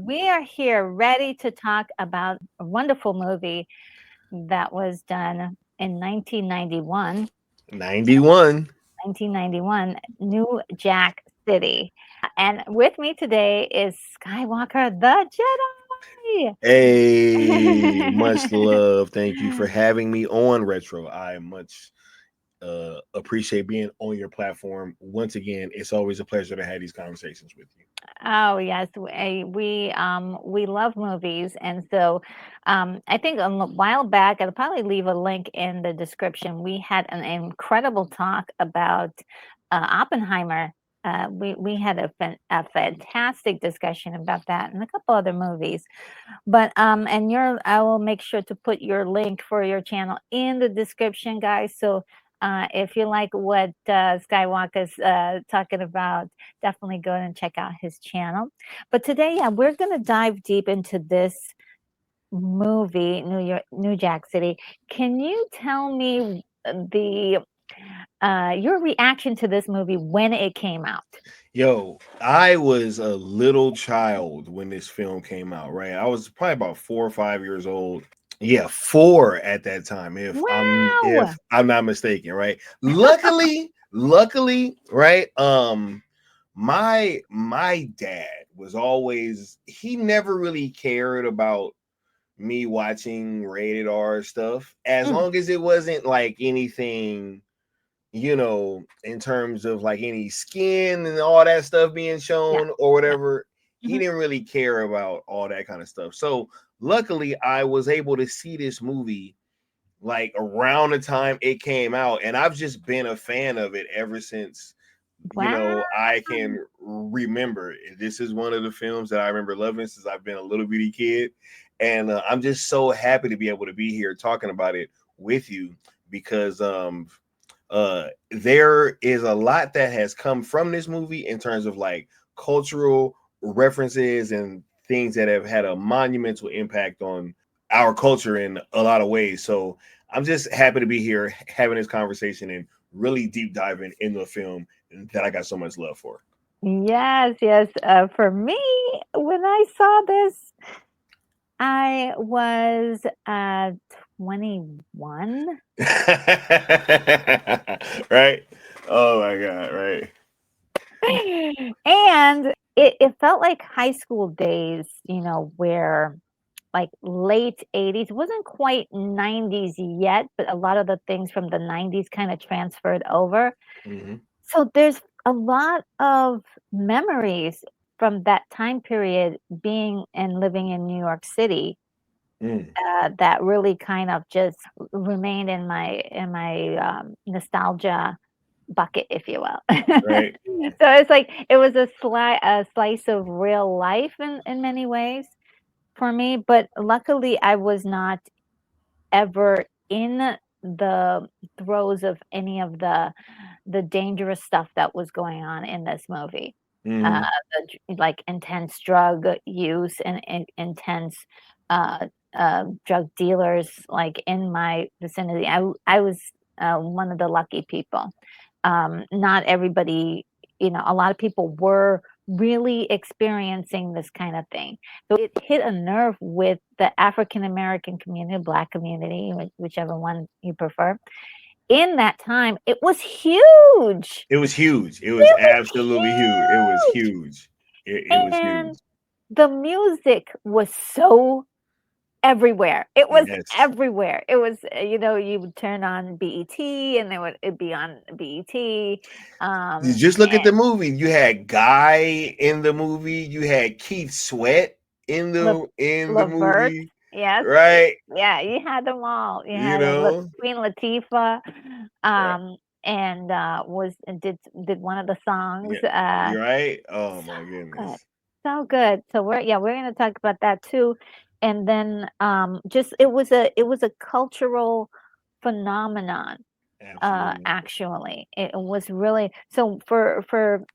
We are here ready to talk about a wonderful movie that was done in 1991. 91. 1991, New Jack City. And with me today is Skiiwalker the Hey, much Jedi. love. Thank you for having me on Retro. I much appreciate being on your platform. Once again, it's always a pleasure to have these conversations with you. Oh yes, we love movies, and so I think while back, I'll probably leave a link in the description. We had an incredible talk about Oppenheimer. We had a fantastic discussion about that and a couple other movies. But and I will make sure to put your link for your channel in the description, guys. So if you like what Skywalker's talking about, definitely go and check out his channel. But today, yeah, we're gonna dive deep into this movie, New Jack City. Can you tell me the your reaction to this movie when it came out? Yo, I was a little child when this film came out, right? I was probably about 4 or 5 years old. Yeah, four at that time, Wow. if I'm not mistaken, right? Luckily, right? My dad was always he never really cared about me watching rated R stuff as Mm, long as it wasn't like anything, in terms of like any skin and all that stuff being yeah. shown or Yeah. whatever. He Mhm. didn't really care about all that kind of stuff. So luckily, I was able to see this movie like around the time it came out, and I've just been a fan of it ever since. Wow. I can remember. This is one of the films that I remember loving since I've been a little bitty kid, and I'm just so happy to be able to be here talking about it with you because there is a lot that has come from this movie in terms of like cultural references and things that have had a monumental impact on our culture in a lot of ways. So I'm just happy to be here having this conversation and really deep diving into a film that I got so much love for. Yes, yes. For me, when I saw this, I was 21. Right? Oh my god, right. And it felt like high school days, where like late 80s, wasn't quite 90s yet, but a lot of the things from the 90s kind of transferred over. Mm-hmm. So there's a lot of memories from that time period being and living in New York City Mm, that really kind of just remained in my nostalgia bucket, if you will. right. So it's like it was a slice of real life in many ways for me, but luckily I was not ever in the throes of any of the dangerous stuff that was going on in this movie. Uh, Mm-hmm. like intense drug use and intense uh, drug dealers like in my vicinity. I was one of the lucky people. Not everybody, a lot of people were really experiencing this kind of thing. So it hit a nerve with the African American community, Black community, whichever one you prefer. In that time, it was huge. It was huge. It was It was absolutely huge. It was huge. huge. It was huge. And the music was so everywhere. It was Yes. everywhere. It was, you would turn on BET and it'd be on BET. You Um, just look at and the movie. You had Guy in the movie. You had Keith Sweat in Le the Levert, movie, yes, right? yeah, you had them all. You You had a know, Queen Latifah, right? and was did one of the songs. Yeah, you're right. Oh So my good, goodness, so good. So we're gonna talk about that too, and then just it was a cultural phenomenon. absolutely. Actually, it was really so for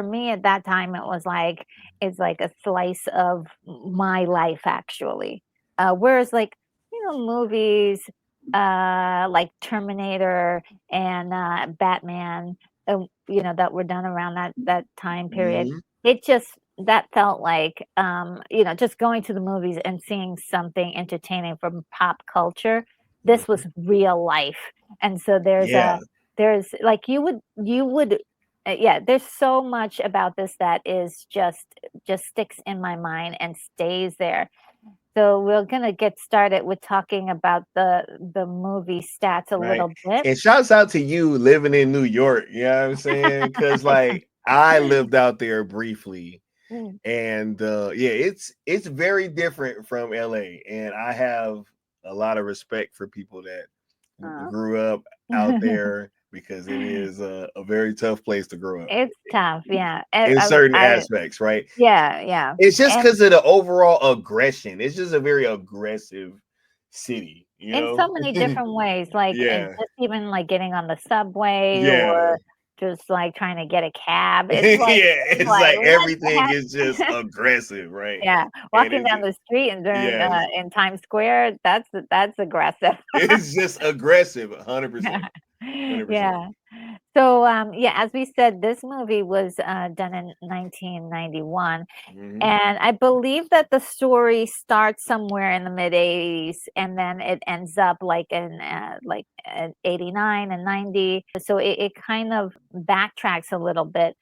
me at that time it was like it's like a slice of my life actually. Whereas like movies like Terminator and Batman, that were done around that time period. Hmm. It just that felt like, just going to the movies and seeing something entertaining from pop culture. This Mhm. was real life, and so Yeah, there's like yeah, there's so much about this that is just sticks in my mind and stays there. So we're gonna get started with talking about the movie stats a right. little bit. And shouts out to you living in New York. You know what I'm saying? Because like I lived out there briefly, Mm. and yeah, it's very different from LA, and I have a lot of respect for people that Uh. grew up out there because it is a very tough place to grow up It's tough, yeah. in certain aspects, right? Yeah, yeah, It's just and because of the overall aggression. It's just a very aggressive city, you in so know? many different ways, like, Yeah, just even, like, getting on the subway yeah. or just, like, trying to get a cab. Yeah, It's it's like, like "What the everything is just heck?" aggressive, right? Yeah, And walking down the street and during, yes, in Times Square, that's aggressive. it's just aggressive, 100%, 100%. Yeah. So, yeah, as we said, this movie was, done in 1991. Mhm. And I believe that the story starts somewhere in the mid '80s, and then it ends up like in, '89 and '90. So it kind of backtracks a little bit,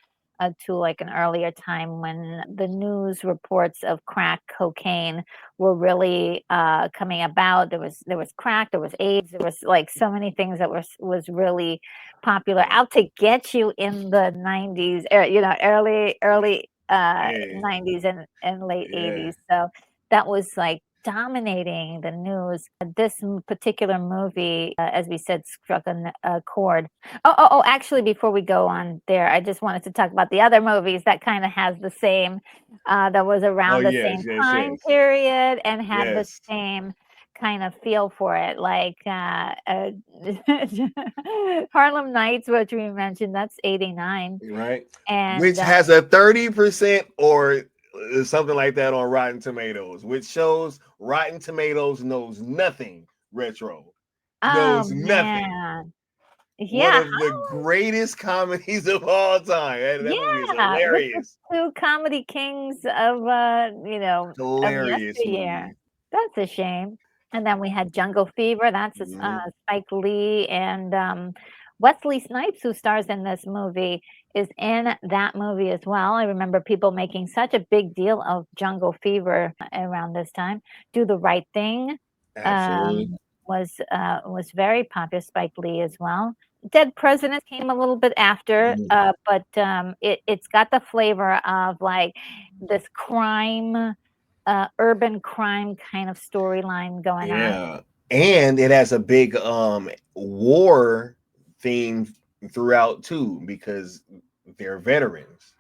to, like, an earlier time when the news reports of crack cocaine were really, coming about. There was crack, there was AIDS, there was, like, so many things that was really popular Right. out to get you in the '90s, early Hey, '90s and late yeah. '80s. So that was like dominating the news. This particular movie, as we said, struck a chord. Actually, before we go on there, I just wanted to talk about the other movies that kind of has the same, that was Oh, around the yes, same yes, time yes. period and had the Yes, same kind of feel for it, like Harlem Nights, which we mentioned, that's '89, right? and Which has a 30% or something like that on Rotten Tomatoes, which shows Rotten Tomatoes knows nothing retro, oh knows nothing. man, One yeah, of the greatest comedies of all time. That movie is yeah, with the hilarious. two comedy kings of of Hilarious yesteryear. movie. That's a shame. And then we had Jungle Fever, that's Mhm. Spike Lee and, Wesley Snipes, who stars in this movie, is in that movie as well. I remember people making such a big deal of Jungle Fever around this time. Do the Right Thing, Absolutely. um, was very popular, Spike Lee as well. Dead President came a little bit after, Mhm. but, it's got the flavor of, like, this crime, urban crime kind of storyline going on. Yeah. And it has a big war theme throughout too, because they're veterans.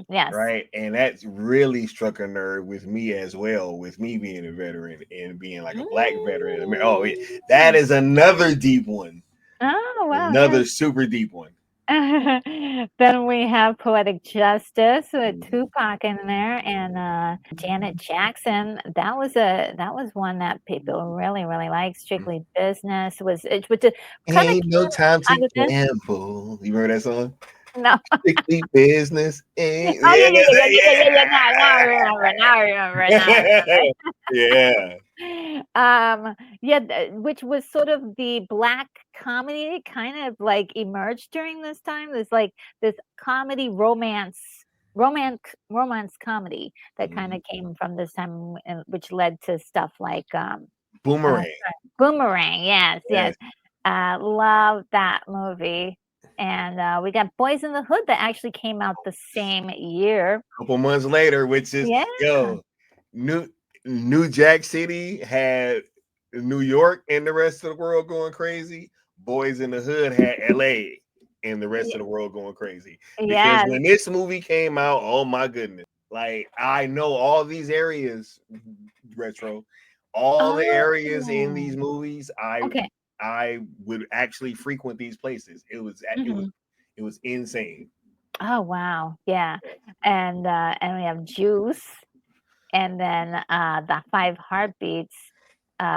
Yes. Right. And that's really struck a nerve with me as well, with me being a veteran and being like a black veteran. Oh, yeah, that Mm. is another deep one. Oh, wow, yes. Another super deep one. Then we have Poetic Justice with Mhm. Tupac in there and, Janet Jackson. That was one that people really, really liked. Strictly Business which kinda Ain't no came time to out of this. gamble. You remember that song? No. Strictly business. Ain't Oh, yeah, yeah, yeah, that's yeah, yeah, yeah, yeah, yeah. Now I remember. it. Yeah. Yeah, which was sort of the black comedy kind of like emerged during this time. There's like this comedy romance comedy that kind Mhm. of came from this time, and which led to stuff like uh, Boomerang. Boomerang. Yes, yes. Yes. Love that movie. And we got Boys in the Hood that actually came out the same year. Couple months later, which is Yeah. yo, New New Jack City had New York and the rest of the world going crazy. Boys in the Hood had LA and the rest of the world going crazy. Because Yes. when this movie came out, oh my goodness. Like I know all these areas retro, all the areas in Oh, these movies, okay. I would actually frequent these places. Mhm. It was insane. Oh, wow. Yeah. And we have Juice, and then, The Five Heartbeats,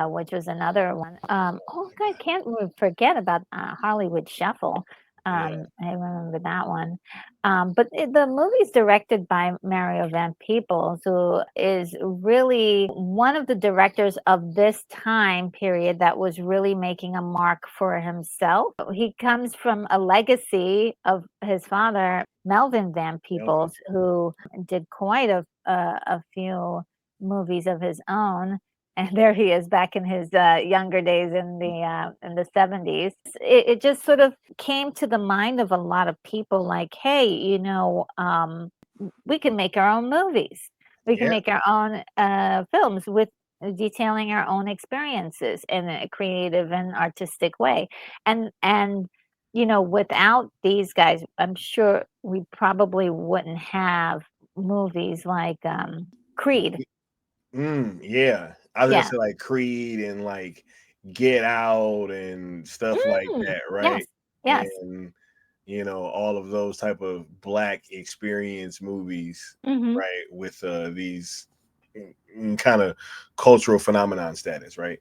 which was another one. Oh, I can't forget about, Hollywood Shuffle. Yeah. I remember that one. But the movie's directed by Mario Van Peebles, who is really one of the directors of this time period that was really making a mark for himself. He comes from a legacy of his father, Melvin Van Melvin. Peebles, who did quite a few movies of his own. And there he is back in his younger days in the 70s. It just sort of came to the mind of a lot of people like, hey, we can make our own movies. We can Yeah. make our own films with detailing our own experiences in a creative and artistic way. And without these guys, I'm sure we probably wouldn't have movies like Creed. Yeah. I was gonna Yeah. say like Creed and like Get Out and stuff like Mm, that, yes, right? yes. And all of those type of black experience movies, Mhm. right? With these kind of cultural phenomenon status, right?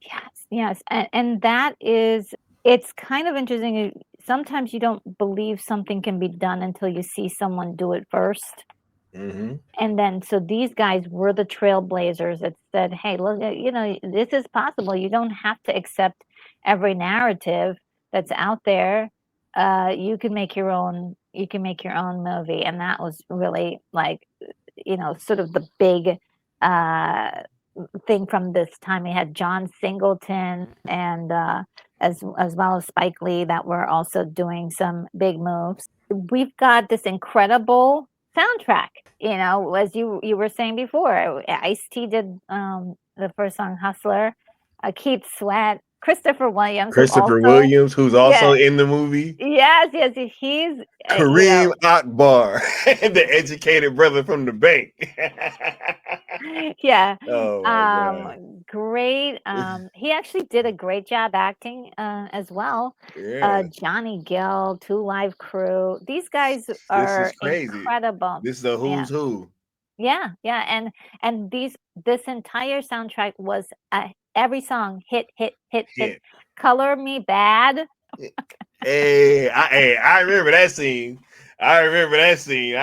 Yes, yes, and that is it's kind of interesting, sometimes you don't believe something can be done until you see someone do it first, Hmm. and then so these guys were the trailblazers that said, "Hey, look, this is possible, you don't have to accept every narrative that's out there, you can make your own movie," and that was really, like, sort of the big, uh thing from this time. We had John Singleton and as well as Spike Lee that were also doing some big moves. We've got this incredible soundtrack. As you were saying before, Ice-T did the first song Hustler, Keith Sweat, Christopher Williams, who Christopher also Williams, who's yeah, also in the movie. yes, yes, he's Kareem Akbar, the educated brother from the bank. yeah. Oh my god. Great. He actually did a great job acting as well. Yeah. Johnny Gill, Two Live Crew. These guys This is are crazy. incredible. This is the Yeah, who's who. yeah, yeah. And this entire soundtrack was every song hit, hit, hit, hit. Hit. Color Me Bad. Hey, I remember that scene. I remember that scene.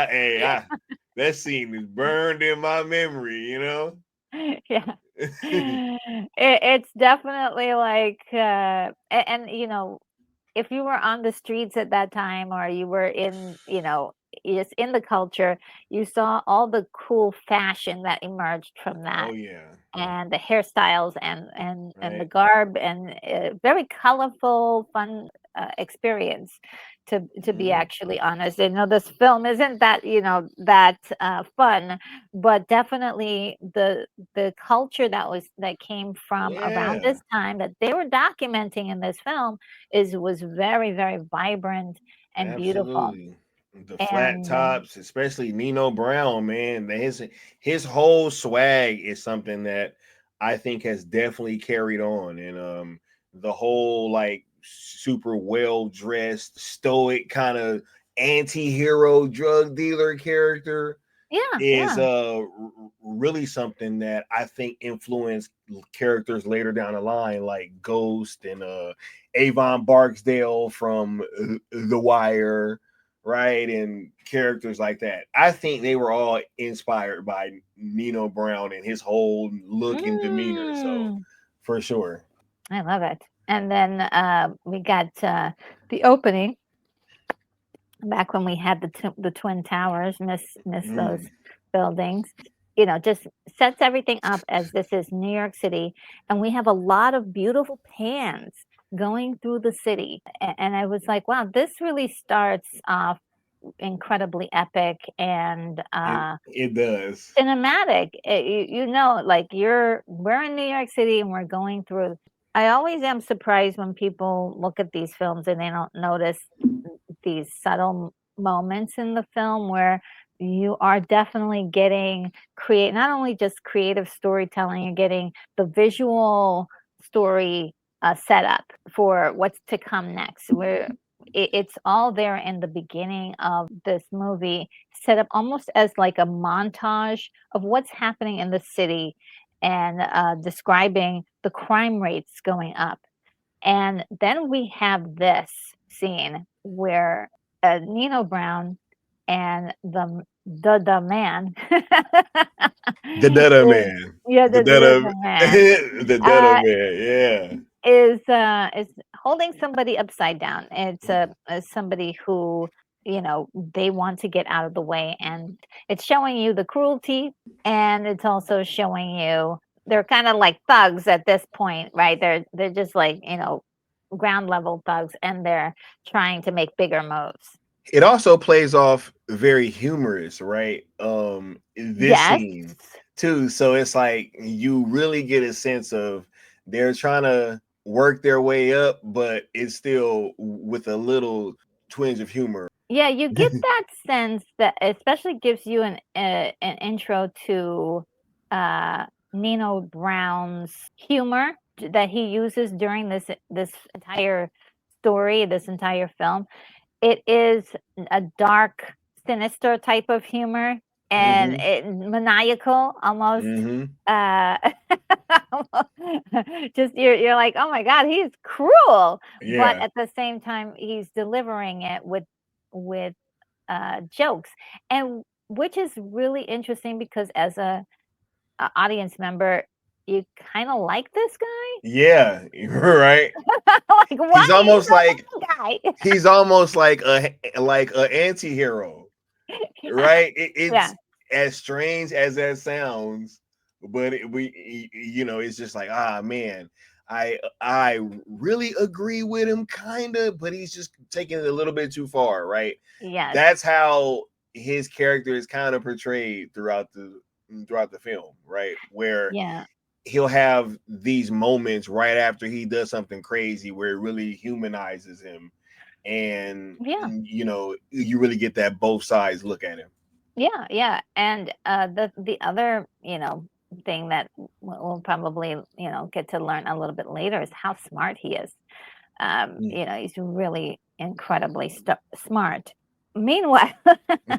That scene is burned in my memory. Yeah. It's definitely like, and if you were on the streets at that time or you were just in the culture, you saw all the cool fashion that emerged from Oh that yeah. and the hairstyles and the Right. garb and very colorful, fun experience to be Mhm. actually honest. This film isn't that fun, but definitely the culture that came from around Yeah. this time that they were documenting in this film is was very, very vibrant and beautiful. Absolutely. The flat And tops, especially Nino Brown, man, his whole swag is something that I think has definitely carried on. And the whole like super well dressed, stoic kind of anti-hero drug dealer character yeah, is yeah. really something that I think influenced characters later down the line, like Ghost and Avon Barksdale from The Wire, right, and characters like that. I think they were all inspired by Nino Brown and his whole look and demeanor. So, Mm. for sure. I love it. And then we got the opening back when we had the twin towers. Miss those Mm, buildings. Just sets everything up as this is New York City, and we have a lot of beautiful pans going through the city. And I was like, wow, this really starts off incredibly epic and it does. cinematic. Like we're in New York City and we're going through. I always am surprised when people look at these films and they don't notice these subtle moments in the film where you are definitely getting create not only just creative storytelling, you're getting the visual story set up for what's to come next. Where it's all there in the beginning of this movie, set up almost as like a montage of what's happening in the city and describing the crime rates going up. And then we have this scene. where Nino Brown and the man The Dada is, Man. yeah, The the Dada man the Dada uh, Man, is holding somebody upside down. It's somebody who, they want to get out of the way, and it's showing you the cruelty, and it's also showing you they're kind of like thugs at this point, right? They're just like, ground level thugs, and they're trying to make bigger moves. it also plays off very humorous, right? This Yes. scene too. So it's like you really get a sense of they're trying to work their way up, but it's still with a little twinge of humor. Yeah, you get that sense that especially gives you an intro to uh, Nino Brown's humor that he uses during this entire story, this entire film. It is a dark, sinister type of humor, and Mm-hmm. maniacal almost. Mm-hmm. Uh, just you're like, oh my god, he's cruel, but Yeah. at the same time, he's delivering it with jokes, and which is really interesting because as a audience member, you kind of like this guy. Yeah. Right. Like, why He's almost like is that guy? he's almost like a anti-hero, right? Yeah, It's as strange as that sounds, but it's just like, ah, man, I really agree with him, kind of, but he's just taking it a little bit too far, right? yes, That's how his character is kind of portrayed throughout the film, right? Where yeah, he'll have these moments right after he does something crazy where it really humanizes him, and yeah. you really get that both sides look at him. Yeah, yeah, and, the other, thing that we'll probably, get to learn a little bit later is how smart he is. He's really incredibly smart. Meanwhile,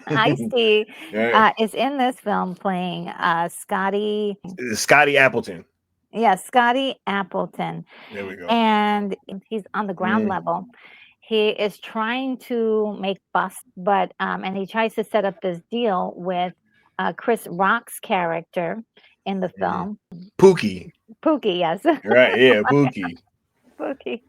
Ice-T, Right. is in this film playing, Scotty, Scotty Appleton. yeah, Scotty Appleton, There we go. and he's on the ground Mm, level. He is trying to make bust, but and he tries to set up this deal with Chris Rock's character in the mhm. film, Pookie. Pookie. Yes, Right. Yeah. Pookie. Pookie.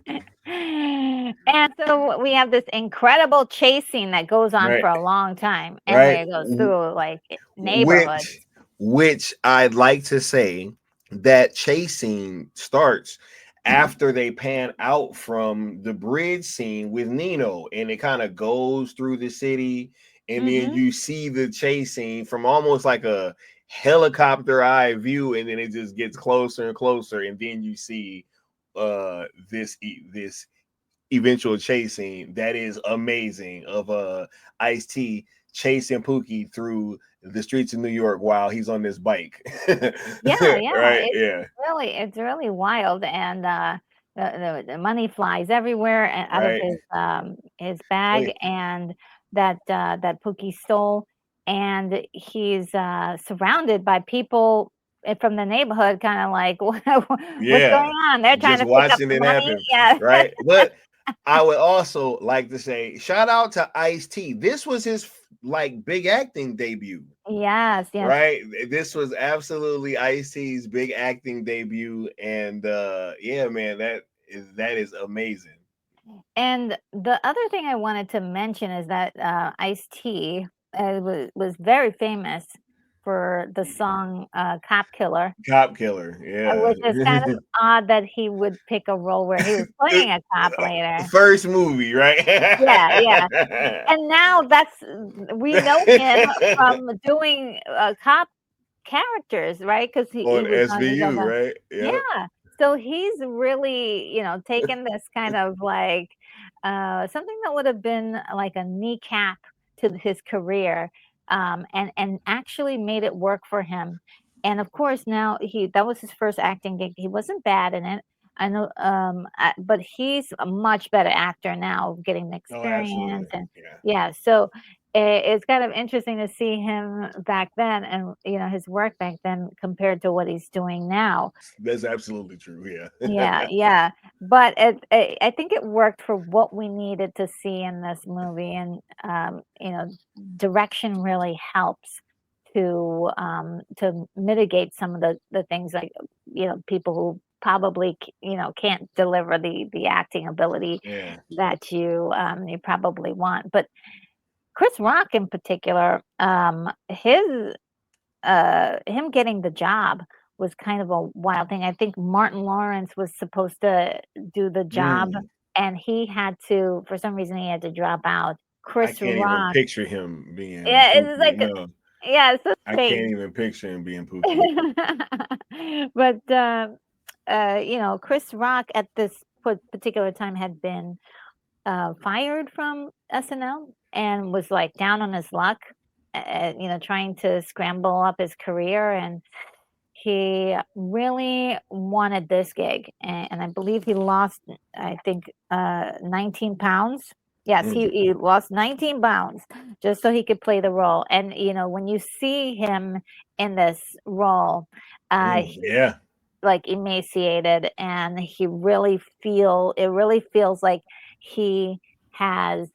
And so we have this incredible chase scene that goes on Right. for a long time, and Right. it goes through like neighborhoods. Which I'd like to say that chase scene starts after they pan out from the bridge scene with Nino, and it kind of goes through the city, and then Hmm. you see the chase scene from almost like a helicopter eye view, and then it just gets closer and closer, and then you see this eventual chase scene that is amazing of Ice-T chasing Pookie through the streets of New York while he's on this bike. Yeah, yeah, Right? Yeah. it's really wild, and the money flies everywhere out of Right. his Oh, bag, yeah. and that Pookie stole, and he's surrounded by people from the neighborhood, kind of like, what's Yeah. going on? They're trying Just to pick up watching the it money. happen. Yeah, Right. But I would also like to say shout out to Ice-T. This was his like big acting debut. yes, yes. Right. This was absolutely Ice-T's big acting debut. And yeah, man, that is amazing. And the other thing I wanted to mention is that Ice-T was very famous for the song Cop Killer, Cop killer, yeah. which is kind of odd that he would pick a role where he was playing a cop later. First movie, right? Yeah, yeah. And now we know him from doing cop characters, right? Because he On was on his SVU, own. right? Yep. Yeah. So he's really, taken this kind of like something that would have been like a kneecap to his career, and actually made it work for him. And of course, now that was his first acting gig. He wasn't bad in it. I know, but he's a much better actor now, getting the Oh, experience, absolutely. and Yeah. yeah. So it's kind of interesting to see him back then, and his work back then compared to what he's doing now. That's absolutely true. Yeah. Yeah, yeah, but I think it worked for what we needed to see in this movie, and direction really helps to mitigate some of the things, like people who probably can't deliver the acting ability Yeah. that you probably want. But Chris Rock in particular, him getting the job was kind of a wild thing. I think Martin Lawrence was supposed to do the job, Mm. and he had to, for some reason, he had to drop out. I Chris can't even Rock, picture him being yeah, it's Pookie. like, No, yeah, it's so I can't strange. even picture him being Pookie. But Chris Rock at this particular time had been fired from SNL and was like down on his luck, trying to scramble up his career. And he really wanted this gig. And I believe he lost, I think, 19 pounds. Yes, Mm. he lost 19 pounds just so he could play the role. And, when you see him in this role, Mm. he's Yeah. like emaciated, and it really feels like he has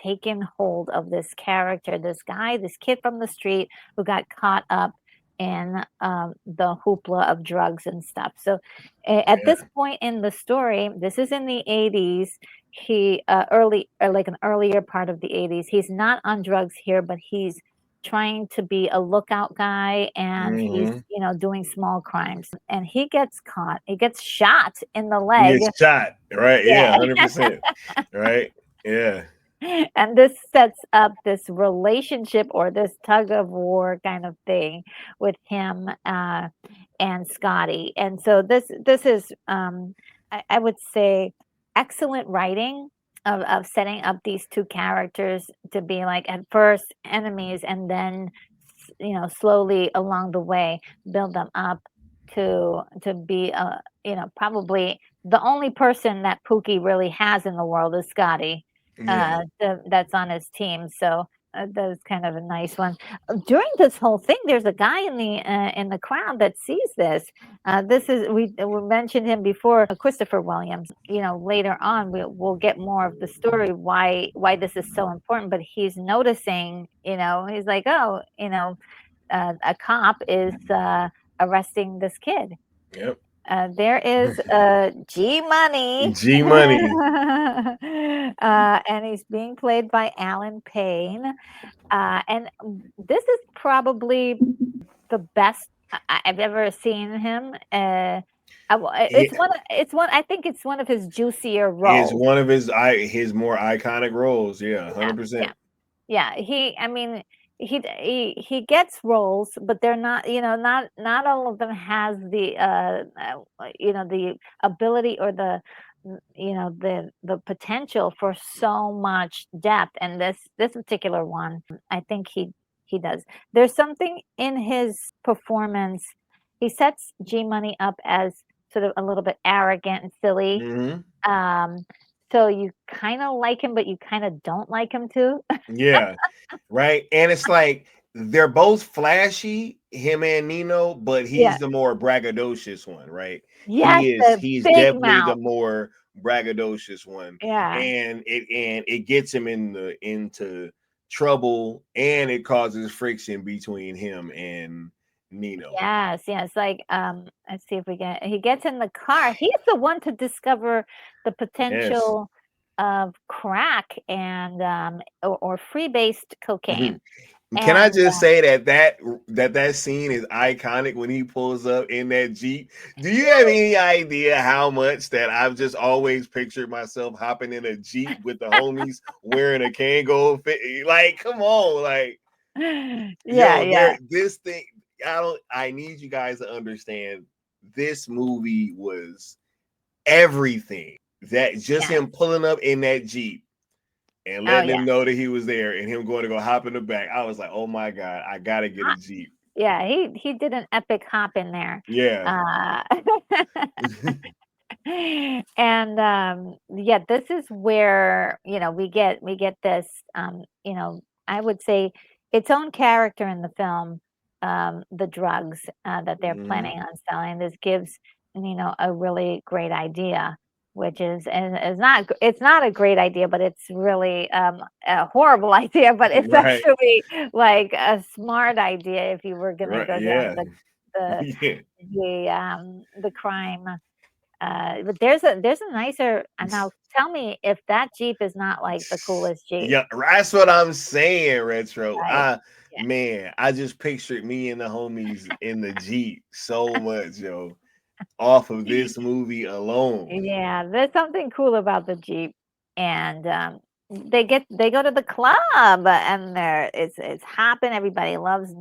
taken hold of this character, this guy, this kid from the street who got caught up in the hoopla of drugs and stuff. So at Yeah. this point in the story, this is in the 80s. He like an earlier part of the 80s. He's not on drugs here, but he's trying to be a lookout guy, and he's Hmm. doing small crimes, and he gets caught. He gets shot in the He leg. gets shot. Right. Yeah. Yeah. 100%. Right. Yeah. And this sets up this relationship, or this tug of war kind of thing, with him and Scotty. And so this is I would say excellent writing of setting up these two characters to be, like, at first enemies, and then slowly along the way build them up to be probably the only person that Pookie really has in the world is Scotty, Yeah. that's on his team. So that was kind of a nice one. During this whole thing, there's a guy in the crowd that sees this. This is we mentioned him before, Christopher Williams. Later on we'll get more of the story, why this is so important. But he's noticing, he's like, oh, a cop is arresting this kid. Yep. There is G Money, G Money. and he's being played by Alan Payne. And this is probably the best I've ever seen him. It's It one. I think it's one of his juicier is roles. one of his more iconic roles. Yeah. Yeah, 100%. yeah. Yeah, I mean, he gets roles, but they're not, not all of them has the ability, or the potential for so much depth. And this particular one, I think he does. There's something in his performance. He sets G Money up as sort of a little bit arrogant and silly. Hmm. Um, so you kind of like him, but you kind of don't like him too. Yeah. Right. And it's like they're both flashy, him and Nino, but Yeah. he's the more braggadocious one, right? Yes, the He's big definitely the mouth. more braggadocious one. Yeah. And it gets him into trouble, and it causes friction between him and Nino. Yes, yes. Like, let's see if he gets in the car. He's the one to discover the Yes. potential of crack, and or free-based Mhm. cocaine. Can I And just say that scene is iconic when he pulls up in that Jeep? Do you have any idea how much that I've just always pictured myself hopping in a Jeep with the homies wearing a Kango fit? Like, come on, like, yeah, yo, yeah, this thing. I need you guys to understand. This movie was everything. That just yeah. him pulling up in that Jeep and Oh, letting yeah. him know that he was there, and him going to go hop in the back. I was like, oh my God, I gotta get a Jeep. Yeah, he did an epic hop in there. Yeah. Uh And yeah, this is where we get this I would say its own character in the film, the drugs that they're Mhm. planning on selling. This gives a really great idea, which is not it's not a great idea, but it's really a horrible idea, but it's Right. actually like a smart idea if you were going to Right. go down Yeah. the Yeah. the crime. But there's a nicer. And now tell me if that Jeep is not like the coolest Jeep, Yeah, that's what I'm saying, Retro. right? Man, I just pictured me and the homies in the Jeep so much, yo, off of Yeah. this movie alone. Yeah, there's something cool about the Jeep, and they go to the club, and it's hopping. Everybody loves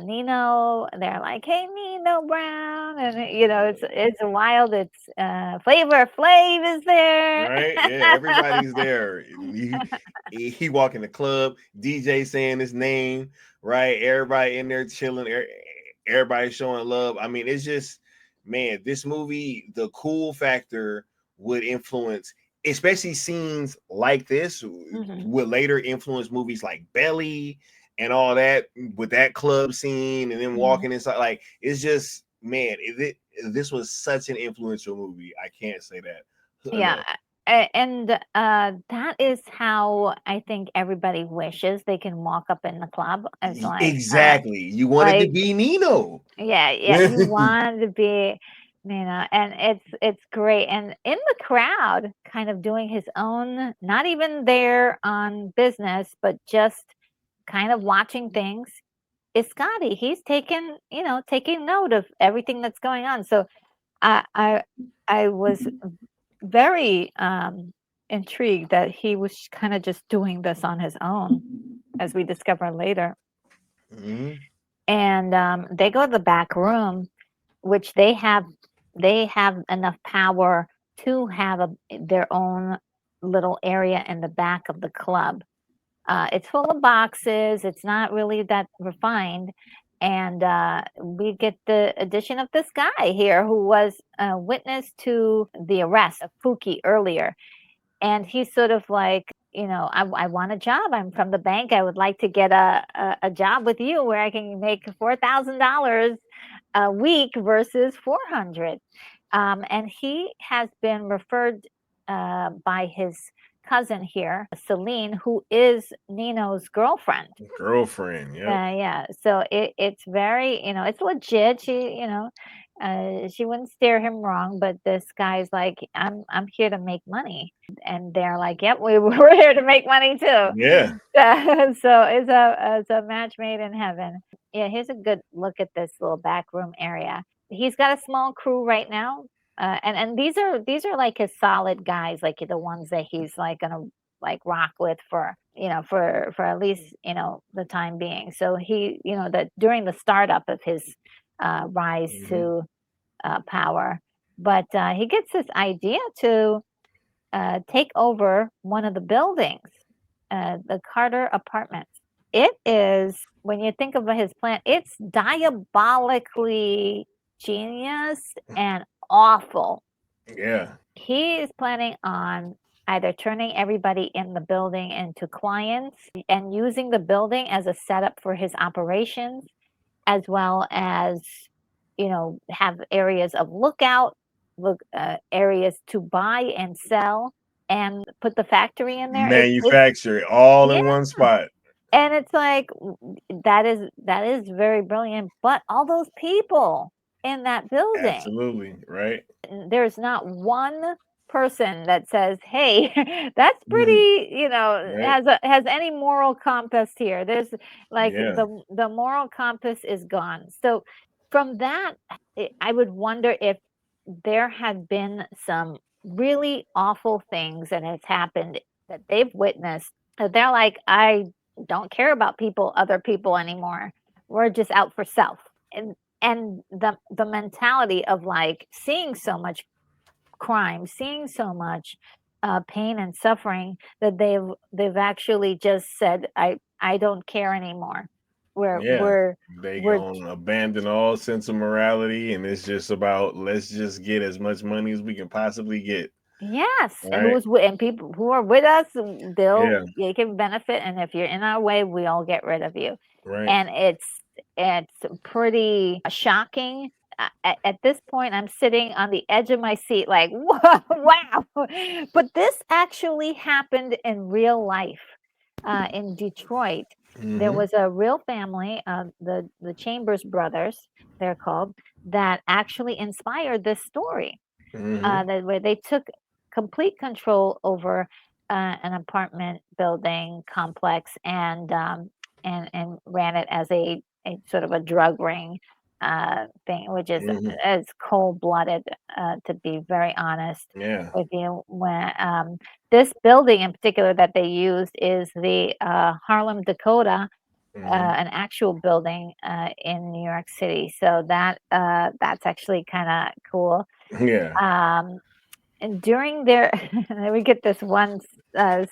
Nino. They're like, "Hey, Nino Brown," and it's wild. It's Flavor Flav is there. Right? Yeah, everybody's there. He walk in the club, DJ saying his name, right? Everybody in there chilling, everybody showing love. I mean, it's just, man, this movie, the cool factor would influence, especially scenes like this, Mhm. would later influence movies like Belly and all that, with that club scene and then Mhm. walking inside. Like, it's just, man, this was such an influential movie. I can't say that Yeah, enough. and that is how I think everybody wishes they can walk up in the club. It's Exactly. You wanted to like be Nino. yeah, yeah, you want to be, and it's great. And in the crowd, kind of doing his own, not even there on business, but just kind of watching things, is Scotty. He's taking note of everything that's going on. So I I I was very intrigued that he was kind of just doing this on his own, as we discover later. Mhm. And they go to the back room, which they have enough power to have their own little area in the back of the club. It's full of boxes. It's not really that refined. And we get the addition of this guy here who was a witness to the arrest of Pookie earlier. And he's sort of like, I want a job. I'm from the bank. I would like to get a job with you where I can make $4,000 a week versus 400. And he has been referred by his cousin here, Celine, who is Nino's girlfriend. Girlfriend. Yep. Yeah. So it's very, it's legit. She wouldn't steer him wrong, but this guy's like, I'm here to make money, and they're like, yep, we're here to make money too. Yeah. So it's a match made in heaven. Yeah, here's a good look at this little back room area. He's got a small crew right now, and these are like his solid guys, like the ones that he's like gonna like rock with for at least the time being. So he that during the startup of his rise Mhm. to power, but he gets this idea to take over one of the buildings, the Carter Apartments. It is, when you think of his plan, it's diabolically genius and awful. Yeah. He is planning on either turning everybody in the building into clients and using the building as a setup for his operations, as well as have areas of areas to buy and sell, and put the factory in there. It's Manufacture it all Yeah, in one spot. and it's like that is very brilliant. But all those people in that building, Absolutely. Right. there's not one person that says, "Hey, that's Mhm. pretty," Right. has any moral compass here. There's like Yeah. the moral compass is gone. So from that, I would wonder if there had been some really awful things that has happened that they've witnessed. That they're like, I don't care about other people anymore. We're just out for self. And the mentality of like seeing so much crime, seeing so much pain and suffering, that they've actually just said, I don't care anymore. We're Yeah. we're They we're gonna abandon all sense of morality, and it's just about let's just get as much money as we can possibly get. Yes, and Right. and people who are with us, Yeah. they can benefit, and if you're in our way, we'll get rid of you. Right. And it's pretty shocking. At this point, I'm sitting on the edge of my seat, like, whoa, wow! But this actually happened in real life. In Detroit, there Mm-hmm. was a real family, the Chambers brothers, they're called, that actually inspired this story. Mm-hmm. Where they took complete control over an apartment building complex and ran it as a sort of a drug ring thing, which is Mm-hmm. as cold blooded, to be very honest Yeah. with you. When this building in particular that they used is the Harlem Dakota. Mm-hmm. An actual building in New York City, so that's actually kind of cool. Yeah. Um, and during their we get this one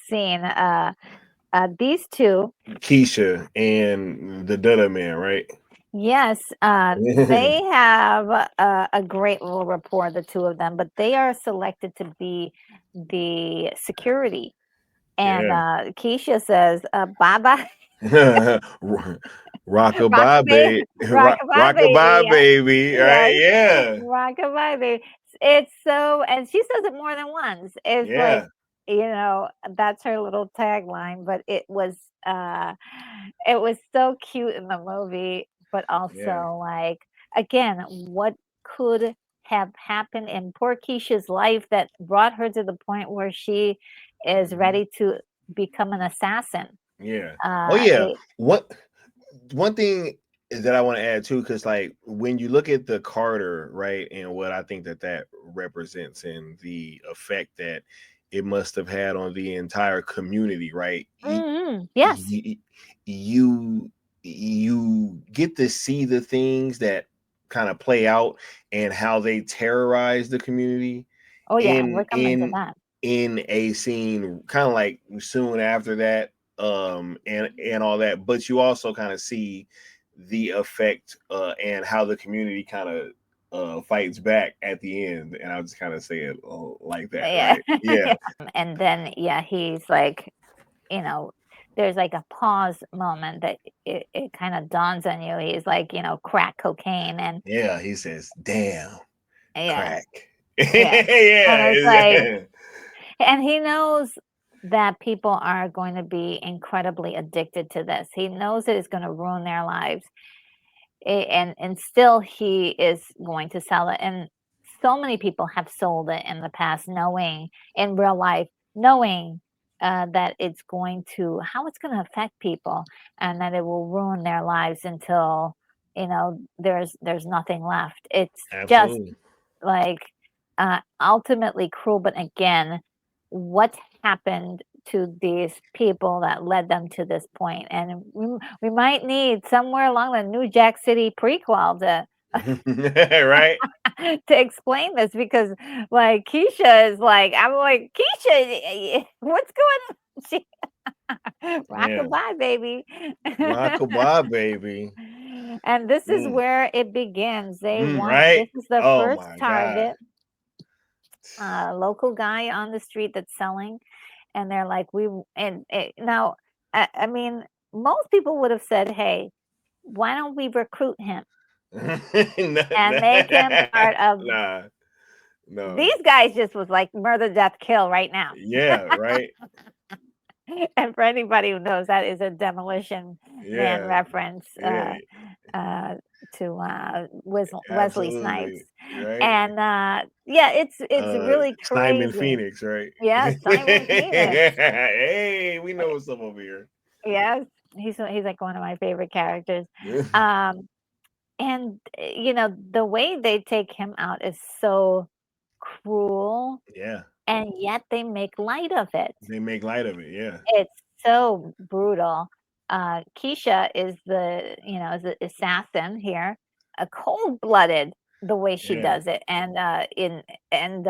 scene, these 2, Keisha and the Dutta man, right? yes, they have a great little rapport, the 2 of them, but they are selected to be the security, and, Yeah. Keisha says, "Bye-bye, Rockabye, rockabye baby. rockabye, baby." Rockabye, baby. Right? Yes, Yeah. rockabye, baby. It's so and she says it more than once. It's like, Yeah. that's her little tagline, but it was so cute in the movie, but Yeah. also, like, again, what could have happened in poor Keisha's life that brought her to the point where she is Hmm. ready to become an assassin. Yeah. Oh yeah. It What one thing that I want to add too, because like when you look at the Carter, right, and what I think that that represents and the effect that it must have had on the entire community, right? yes. You, you you get to see the things that kind of play out and how they terrorize the community Oh, yeah, we're in coming to that. a scene kind of like soon after that, and all that, but you also kind of see the effect and how the community kind of fights back at the end, and I'll just kind of say it like that, Yeah. right? Yeah. And then, yeah, he's like, you know, there's like a pause moment that it kind of dawns on you. He's like, crack cocaine and Yeah, he says damn yeah, crack. yeah. And Yeah, it's like, and he knows that people are going to be incredibly addicted to this. He knows that it's going to ruin their lives. And still he is going to sell it. And so many people have sold it in the past, knowing in real life, knowing that it's going to how it's going to affect people, and that it will ruin their lives until there's nothing left. It's just absolutely. like ultimately cruel, but again, what happened to these people that led them to this point? And we might need somewhere along the New Jack City prequel to Right? to explain this, because like Keisha is like, I'm like, Keisha, what's going on? She Yeah. rockabye, baby. Rockabye, baby. And this is Mm. where it begins. Right? This is the Oh first my god. target, local guy on the street that's selling, and they're like, now, I mean, most people would have said, hey, why don't we recruit him and make him part of Nah, no. these guys? Just was like murder, death, kill right now. Yeah, right. And for anybody who knows, that is a Demolition Man Yeah, reference, yeah, uh, to Wesley Snipes. absolutely. Right. And yeah, it's really Simon crazy. Phoenix, right? Yes, Simon Phoenix. Hey, we know what's up over here. Yes, he's like one of my favorite characters. Um, and the way they take him out is so cruel, Yeah, and yet they make light of it. they make light of it. Yeah, It's so brutal. Keisha is the assassin here, cold-blooded the way she yeah. does it, and And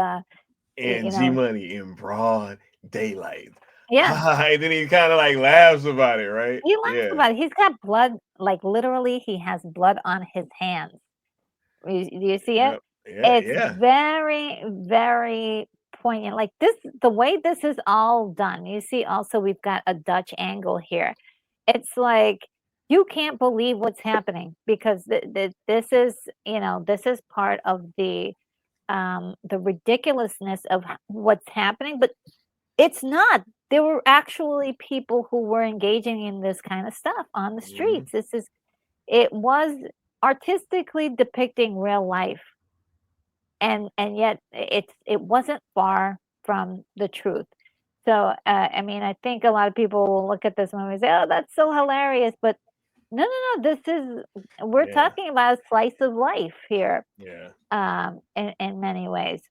you G know, Money in broad daylight. Yeah. And then he kind of like laughs about it, right? He laughs Yeah. about it. He's got blood, like literally, he has blood on his hands. Do you see it? Yep. Yeah. It's Yeah. very, very poignant. Like this, the way this is all done. You see, also we've got a Dutch angle here. It's like you can't believe what's happening because this is, this is part of the ridiculousness of what's happening, but it's not. There were actually people who were engaging in this kind of stuff on the Mhm. streets. It was artistically depicting real life, and yet it wasn't far from the truth. So I mean, I think a lot of people will look at this movie and say, "Oh, that's so hilarious," but no, no, no. We're Yeah. talking about a slice of life here, Yeah. in many ways.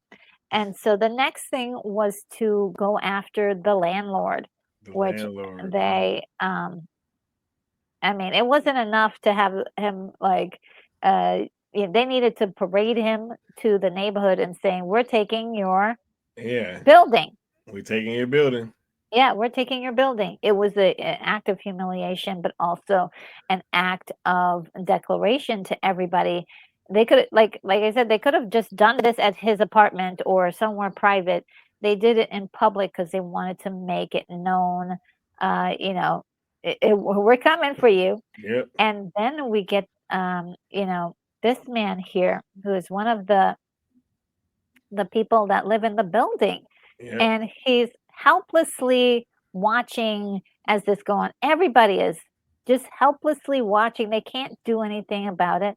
And so the next thing was to go after the landlord, The which landlord. they, I mean, it wasn't enough to have him like, they needed to parade him to the neighborhood and saying, "We're taking your Yeah. building." We taking your building. Yeah, we're taking your building. It was an act of humiliation, but also an act of declaration to everybody. They could, like I said, they could have just done this at his apartment or somewhere private. They did it in public because they wanted to make it known, you know, we're coming for you. Yep. And then we get, this man here who is one of the people that live in the building, Yep. and he's helplessly watching as this go on. Everybody is just helplessly watching. They can't do anything about it.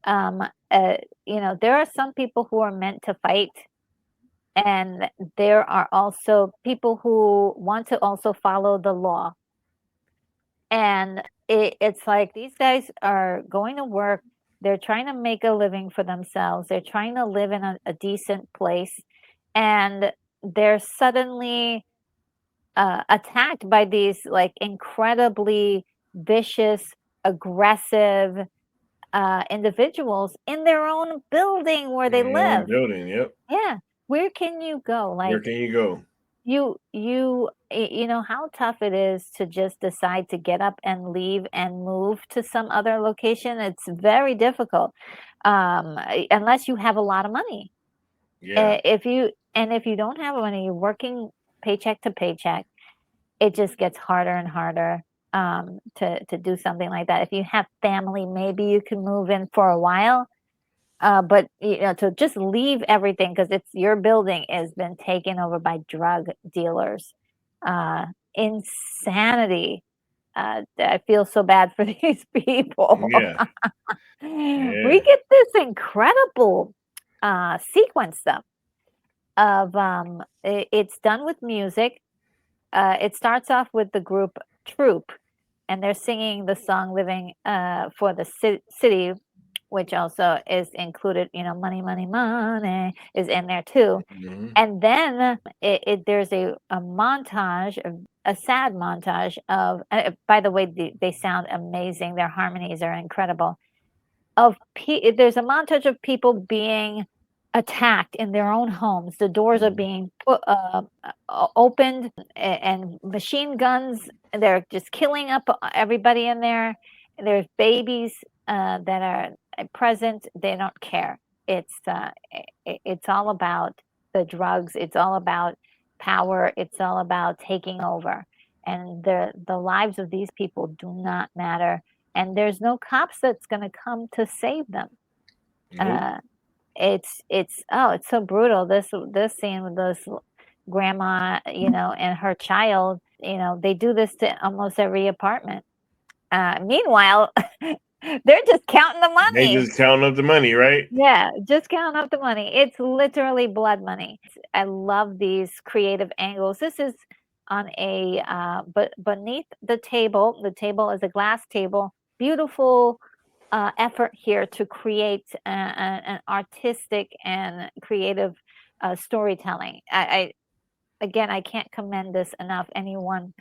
Um, there are some people who are meant to fight, and there are also people who want to also follow the law. And it's like these guys are going to work. They're trying to make a living for themselves. They're trying to live in a decent place, and they're suddenly attacked by these like incredibly vicious, aggressive individuals in their own building where they In your own live. building. Yep. Yeah, where can you go? Where Like can you go? you know how tough it is to just decide to get up and leave and move to some other location. It's very difficult, unless you have a lot of money. Yeah. If you don't have money, you're working paycheck to paycheck. It just gets harder and harder, to do something like that. If you have family, maybe you can move in for a while, but to just leave everything because it's your building has been taken over by drug dealers. Insanity. I feel so bad for these people. Yeah. We Yeah. get this incredible sequence though of it's done with music. It starts off with the group Troop, and they're singing the song "Living for the City," which also is included. "Money, money, money" is in there too. Mhm. And then there's a montage, a sad montage of. By the way, they sound amazing. Their harmonies are incredible. There's a montage of people being attacked in their own homes. The doors are Mhm. being opened, and machine guns. They're just killing up everybody in there. There's babies that are present. They don't care. It's all about the drugs. It's all about power. It's all about taking over. And the lives of these people do not matter, and there's no cops that's going to come to save them. Nope. Uh, it's so brutal. This scene with this grandma, and her child. They do this to almost every apartment. Meanwhile, they're just counting the They money. just counting up the money, right? Yeah, just counting up the money. It's literally blood money. I love these creative angles. This is on but beneath the table. The table is a glass table. Beautiful effort here to create an artistic and creative storytelling. Again, I can't commend this enough. Anyone,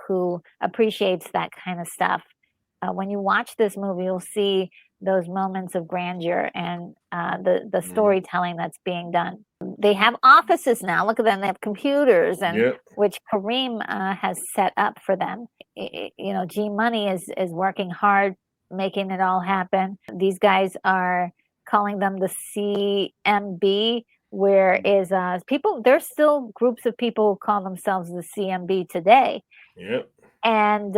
who appreciates that kind of stuff. When you watch this movie, you'll see those moments of grandeur and the Mhm. storytelling that's being done. They have offices now. Look at them; they have computers, and Yep. which Kareem has set up for them. You know, G Money is working hard, making it all happen. These guys are calling them the CMB, where is people. There's still groups of people who call themselves the CMB today. Yep. And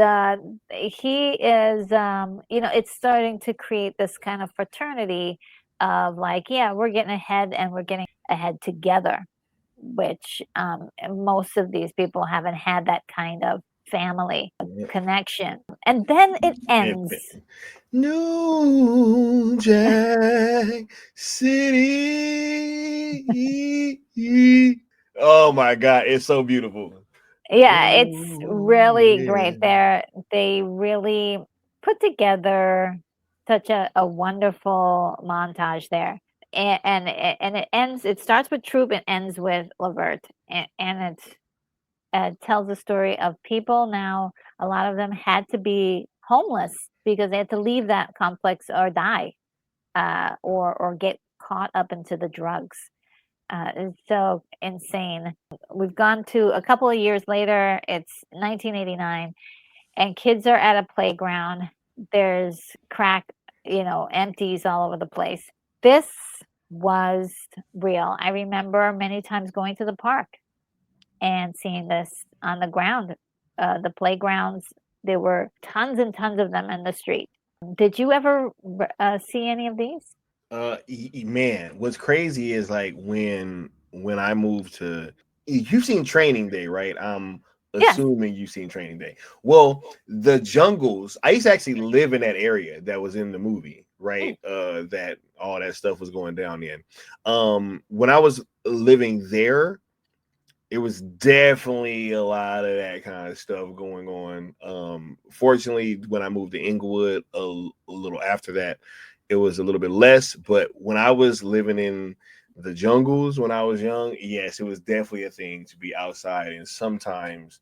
he is, you know, it's starting to create this kind of fraternity of like, yeah, we're getting ahead and we're getting ahead together, which most of these people haven't had that kind of family connection. And then it ends. New Jack City. Oh my God, it's so beautiful. Yeah, it's Oh, really great. yeah. They really put together such a wonderful montage there. And it ends, it starts with Troop and ends with Levert. And it tells the story of people now, a lot of them had to be homeless because they had to leave that complex or die, or get caught up into the drugs. It's so insane. We've gone to a couple of years later. It's 1989, and kids are at a playground. There's crack, you know, empties all over the place. This was real. I remember many times going to the park and seeing this on the ground. The playgrounds, there were tons and tons of them in the street. Did you ever see any of these? Man, what's crazy is like when I moved to, you've seen Training Day, right? I'm Yes. assuming you've seen Training Day. Well, the jungles, I used to actually live in that area that was in the movie, right? That all that stuff was going down in. When I was living there, it was definitely a lot of that kind of stuff going on. Fortunately, when I moved to Inglewood a little after that, it was a little bit less. But when I was living in the jungles when I was young, yes, it was definitely a thing to be outside and sometimes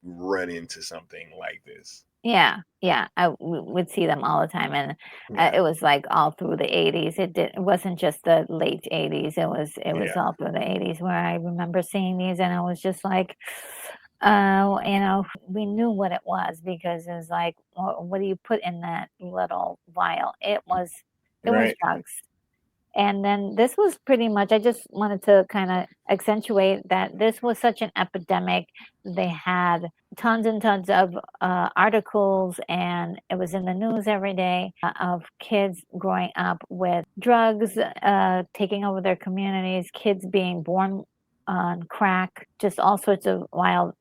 run into something like this. Yeah, yeah, would see them all the time, and Yeah, it was like all through the 80s. It wasn't just the late 80s. It was yeah, all through the 80s where I remember seeing these, and I was just like, you know, we knew what it was because it was like, what do you put in that little vial? It was right, drugs. And then this was pretty much, I just wanted to kind of accentuate that this was such an epidemic. They had tons and tons of articles, and it was in the news every day of kids growing up with drugs, taking over their communities, kids being born on crack, just all sorts of wild,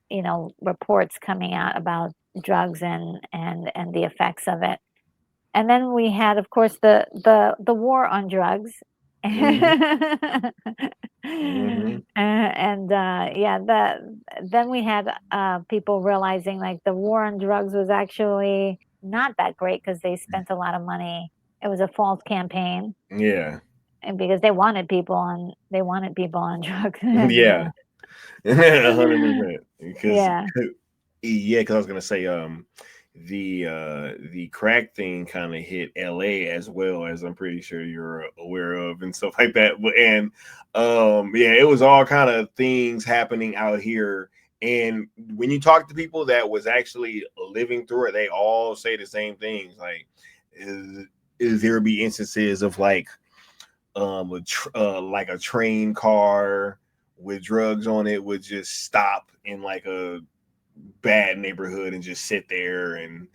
you know, reports coming out about drugs and the effects of it. And then we had, of course, the war on drugs. hmm hmm And yeah, then we had people realizing like the war on drugs was actually not that great because they spent a lot of money. It was a false campaign, yeah, and because they wanted people on drugs. And yeah, 100%. Because yeah, yeah, because I was gonna say the crack thing kind of hit LA as well, as I'm pretty sure you're aware of and stuff like that. But and yeah, it was all kind of things happening out here. And when you talk to people that was actually living through it, they all say the same things. Like, is there be instances of like a train car with drugs on it would just stop in like a bad neighborhood and just sit there and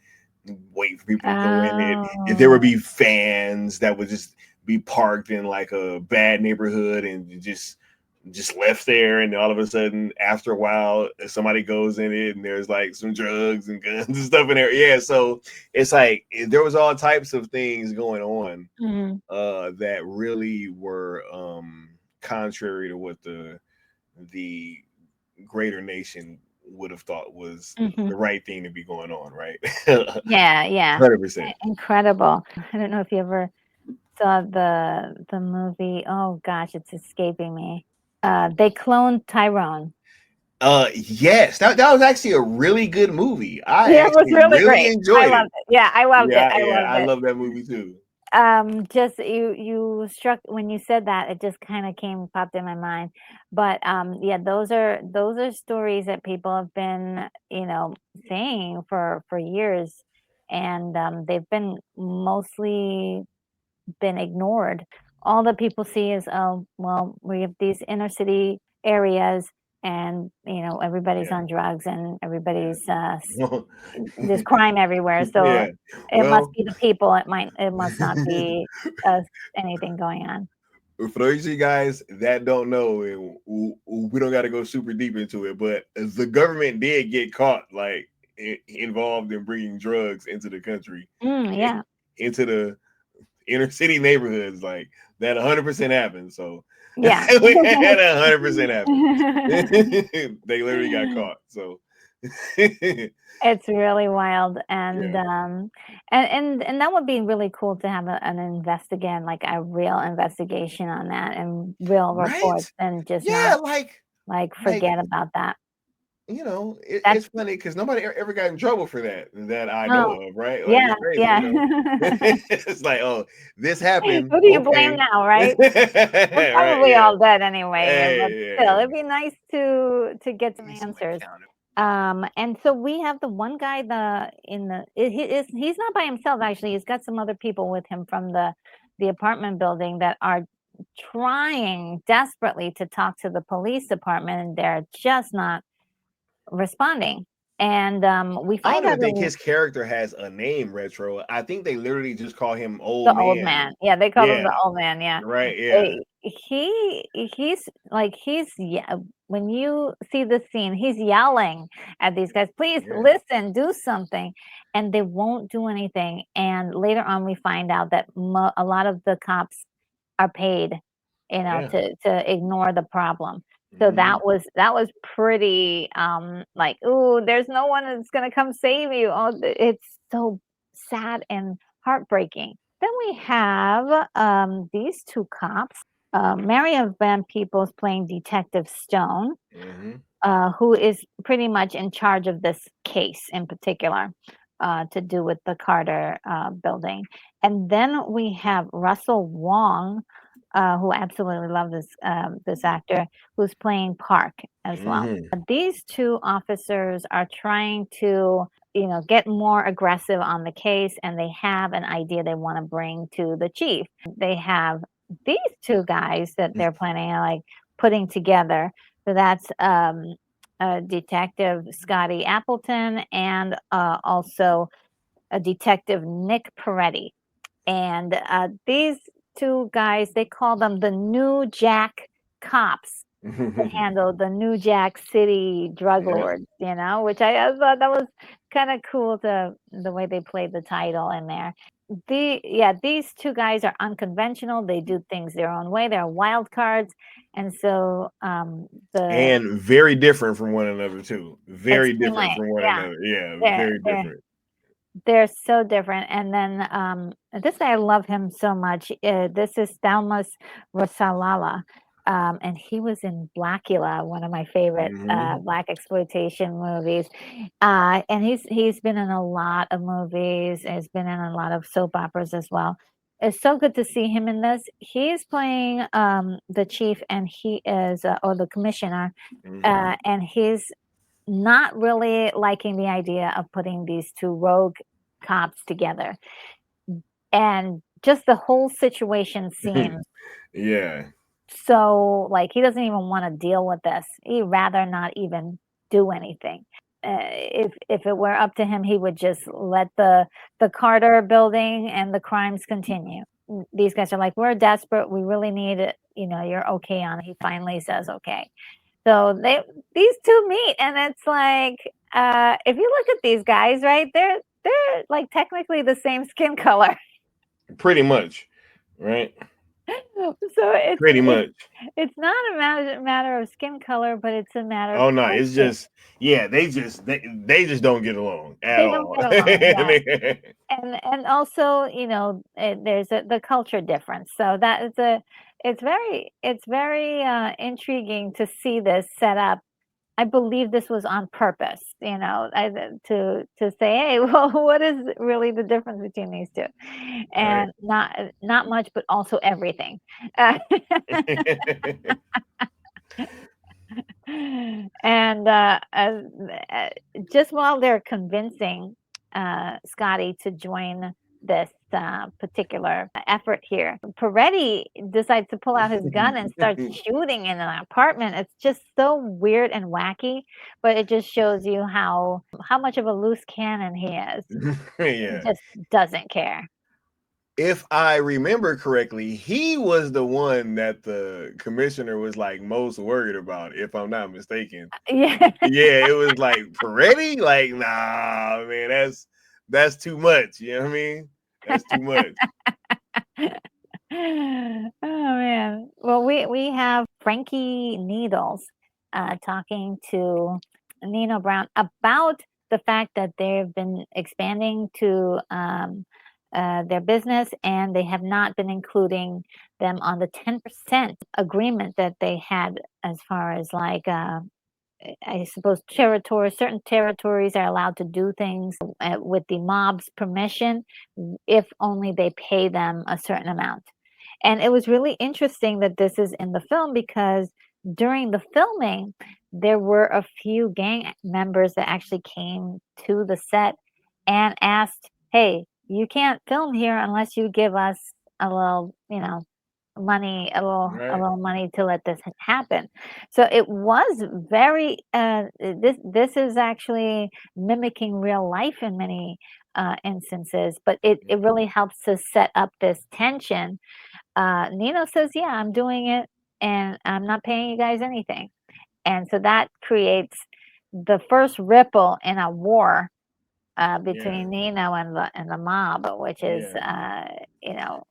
wait for people to go in it. If there would oh, be fans that would just be parked in like a bad neighborhood and just left there, and all of a sudden after a while somebody goes in it and there's like some drugs and guns and stuff in there. Yeah, so it's like there was all types of things going on mhm, that really were contrary to what the greater nation would have thought was mhm. the right thing to be going on, right? Yeah, yeah, 100%. incredible. I don't know if you ever saw the movie. Oh gosh, it's escaping me. They cloned Tyrone. Yes, that was actually a really good movie. I Yeah, it was actually really really great. I enjoyed it. loved it. Yeah, I loved it. Yeah, I yeah, loved I it. love that movie too. Just you struck when you said that, it just kind of popped in my mind. But yeah, those are stories that people have been, saying for years, and they've been mostly been ignored. All that people see is, oh, well, we have these inner city areas, and everybody's Yeah, on drugs, and yeah. everybody's Well, there's crime everywhere. So yeah. it must Well, be the people. It must not be uh, anything going on. for those of you guys that don't know, and we don't got to go super deep into it, but the government did get caught, like involved in bringing drugs into the country, Yeah, into the inner city neighborhoods. Like that 100% happened. So yeah. we had 100% happen. They literally got caught. So It's really wild, and yeah, and that would be really cool to have an investigate, like a real investigation on that, and real right? reports, and just Yeah, not like like forget about that. it's That's funny because nobody ever got in trouble for that I know Oh, of, right? Like yeah, it's crazy, yeah. it's like, oh, this happened, Who do you blame okay. now, right? We're Right, probably yeah. all dead anyway, but Hey, still, yeah, it'd be nice to get some yeah. Some answers. accountability. And so we have the one guy, he's not by himself, actually. He's got some other people with him from the apartment building that are trying desperately to talk to the police department, and they're just not responding. And we I don't find out even think his character has a name, Retro. I think they literally just call him the old old man. man. Yeah, they call him Yeah, the old man, yeah. right, yeah. He's yeah, when you see the scene, he's yelling at these guys, "Please Yeah, listen, do something." And they won't do anything. And later on we find out that a lot of the cops are paid, yeah. to ignore the problem. So Mhm. that was pretty like, "Ooh, there's no one that's going to come save you." Oh, it's so sad and heartbreaking. Then we have these two cops. Marion Van Peebles playing Detective Stone, Mhm. who is pretty much in charge of this case in particular, to do with the Carter building. And then we have Russell Wong, who absolutely love this actor, who's playing Park as well. Mhm. These two officers are trying to, get more aggressive on the case, and they have an idea they want to bring to the chief. They have these two guys that they're planning on like putting together. So that's Detective Scotty Appleton, and also a Detective Nick Peretti. And these two guys, they call them the New Jack Cops, to handle the New Jack City drug Yeah. lords, which I thought that was kind of cool, the way they played the title in there. These two guys are unconventional. They do things their own way. They're wild cards, and so the And very different from one another too. Very different extremely, from one yeah, another. Yeah, they're very they're different. they're so different. And then this guy, I love him so much. This is Thalmus Rasalala. And he was in Blackula, one of my favorite Mhm. black exploitation movies. And he's been in a lot of movies. He's been in a lot of soap operas as well. It's so good to see him in this. He's playing the chief, and he is, or the commissioner, Mhm. and he's not really liking the idea of putting these two rogue cops together. And just the whole situation seems Yeah. so like he doesn't even want to deal with this. He'd rather not even do anything. If it were up to him, he would just let the Carter building and the crimes continue. These guys are like, we're desperate. We really need it. You're okay on it. He finally says okay. So these two meet, and it's like, if you look at these guys, right, they're like technically the same skin color. Pretty much. Right? So it's Pretty it's much. it's not a matter of skin color, but it's a matter of Oh no, it's culture. just yeah, they just don't get along at They don't all. get along, yeah. And also, there's the culture difference. So that is it's very intriguing to see this set up I believe this was on purpose, to say, hey, well, what is really the difference between these two? Right. And not much, but also everything. Uh, and uh, just while they're convincing Scotty to join this particular effort here, Peretti decides to pull out his gun and start shooting in an apartment. It's just so weird and wacky, but it just shows you how much of a loose cannon he is. He Yeah. just doesn't care. If I remember correctly, he was the one that the commissioner was like most worried about, if I'm not mistaken. Yeah. Yeah, it was like Peretti, like, nah, man, that's too much. You know what I mean? That's too much. Oh man. Well, we have Frankie Needles talking to Nino Brown about the fact that they've been expanding to their business, and they have not been including them on the 10% agreement that they had, as far as like I suppose certain territories are allowed to do things with the mob's permission, if only they pay them a certain amount. And it was really interesting that this is in the film, because during the filming, there were a few gang members that actually came to the set and asked, hey, you can't film here unless you give us a little, money, a Right. little money to let this happen. So it was very this is actually mimicking real life in many instances, but it really helps to set up this tension. Nino says, yeah, I'm doing it and I'm not paying you guys anything. And so that creates the first ripple in a war Yeah. between Nino and the mob, which is, Yeah. you know,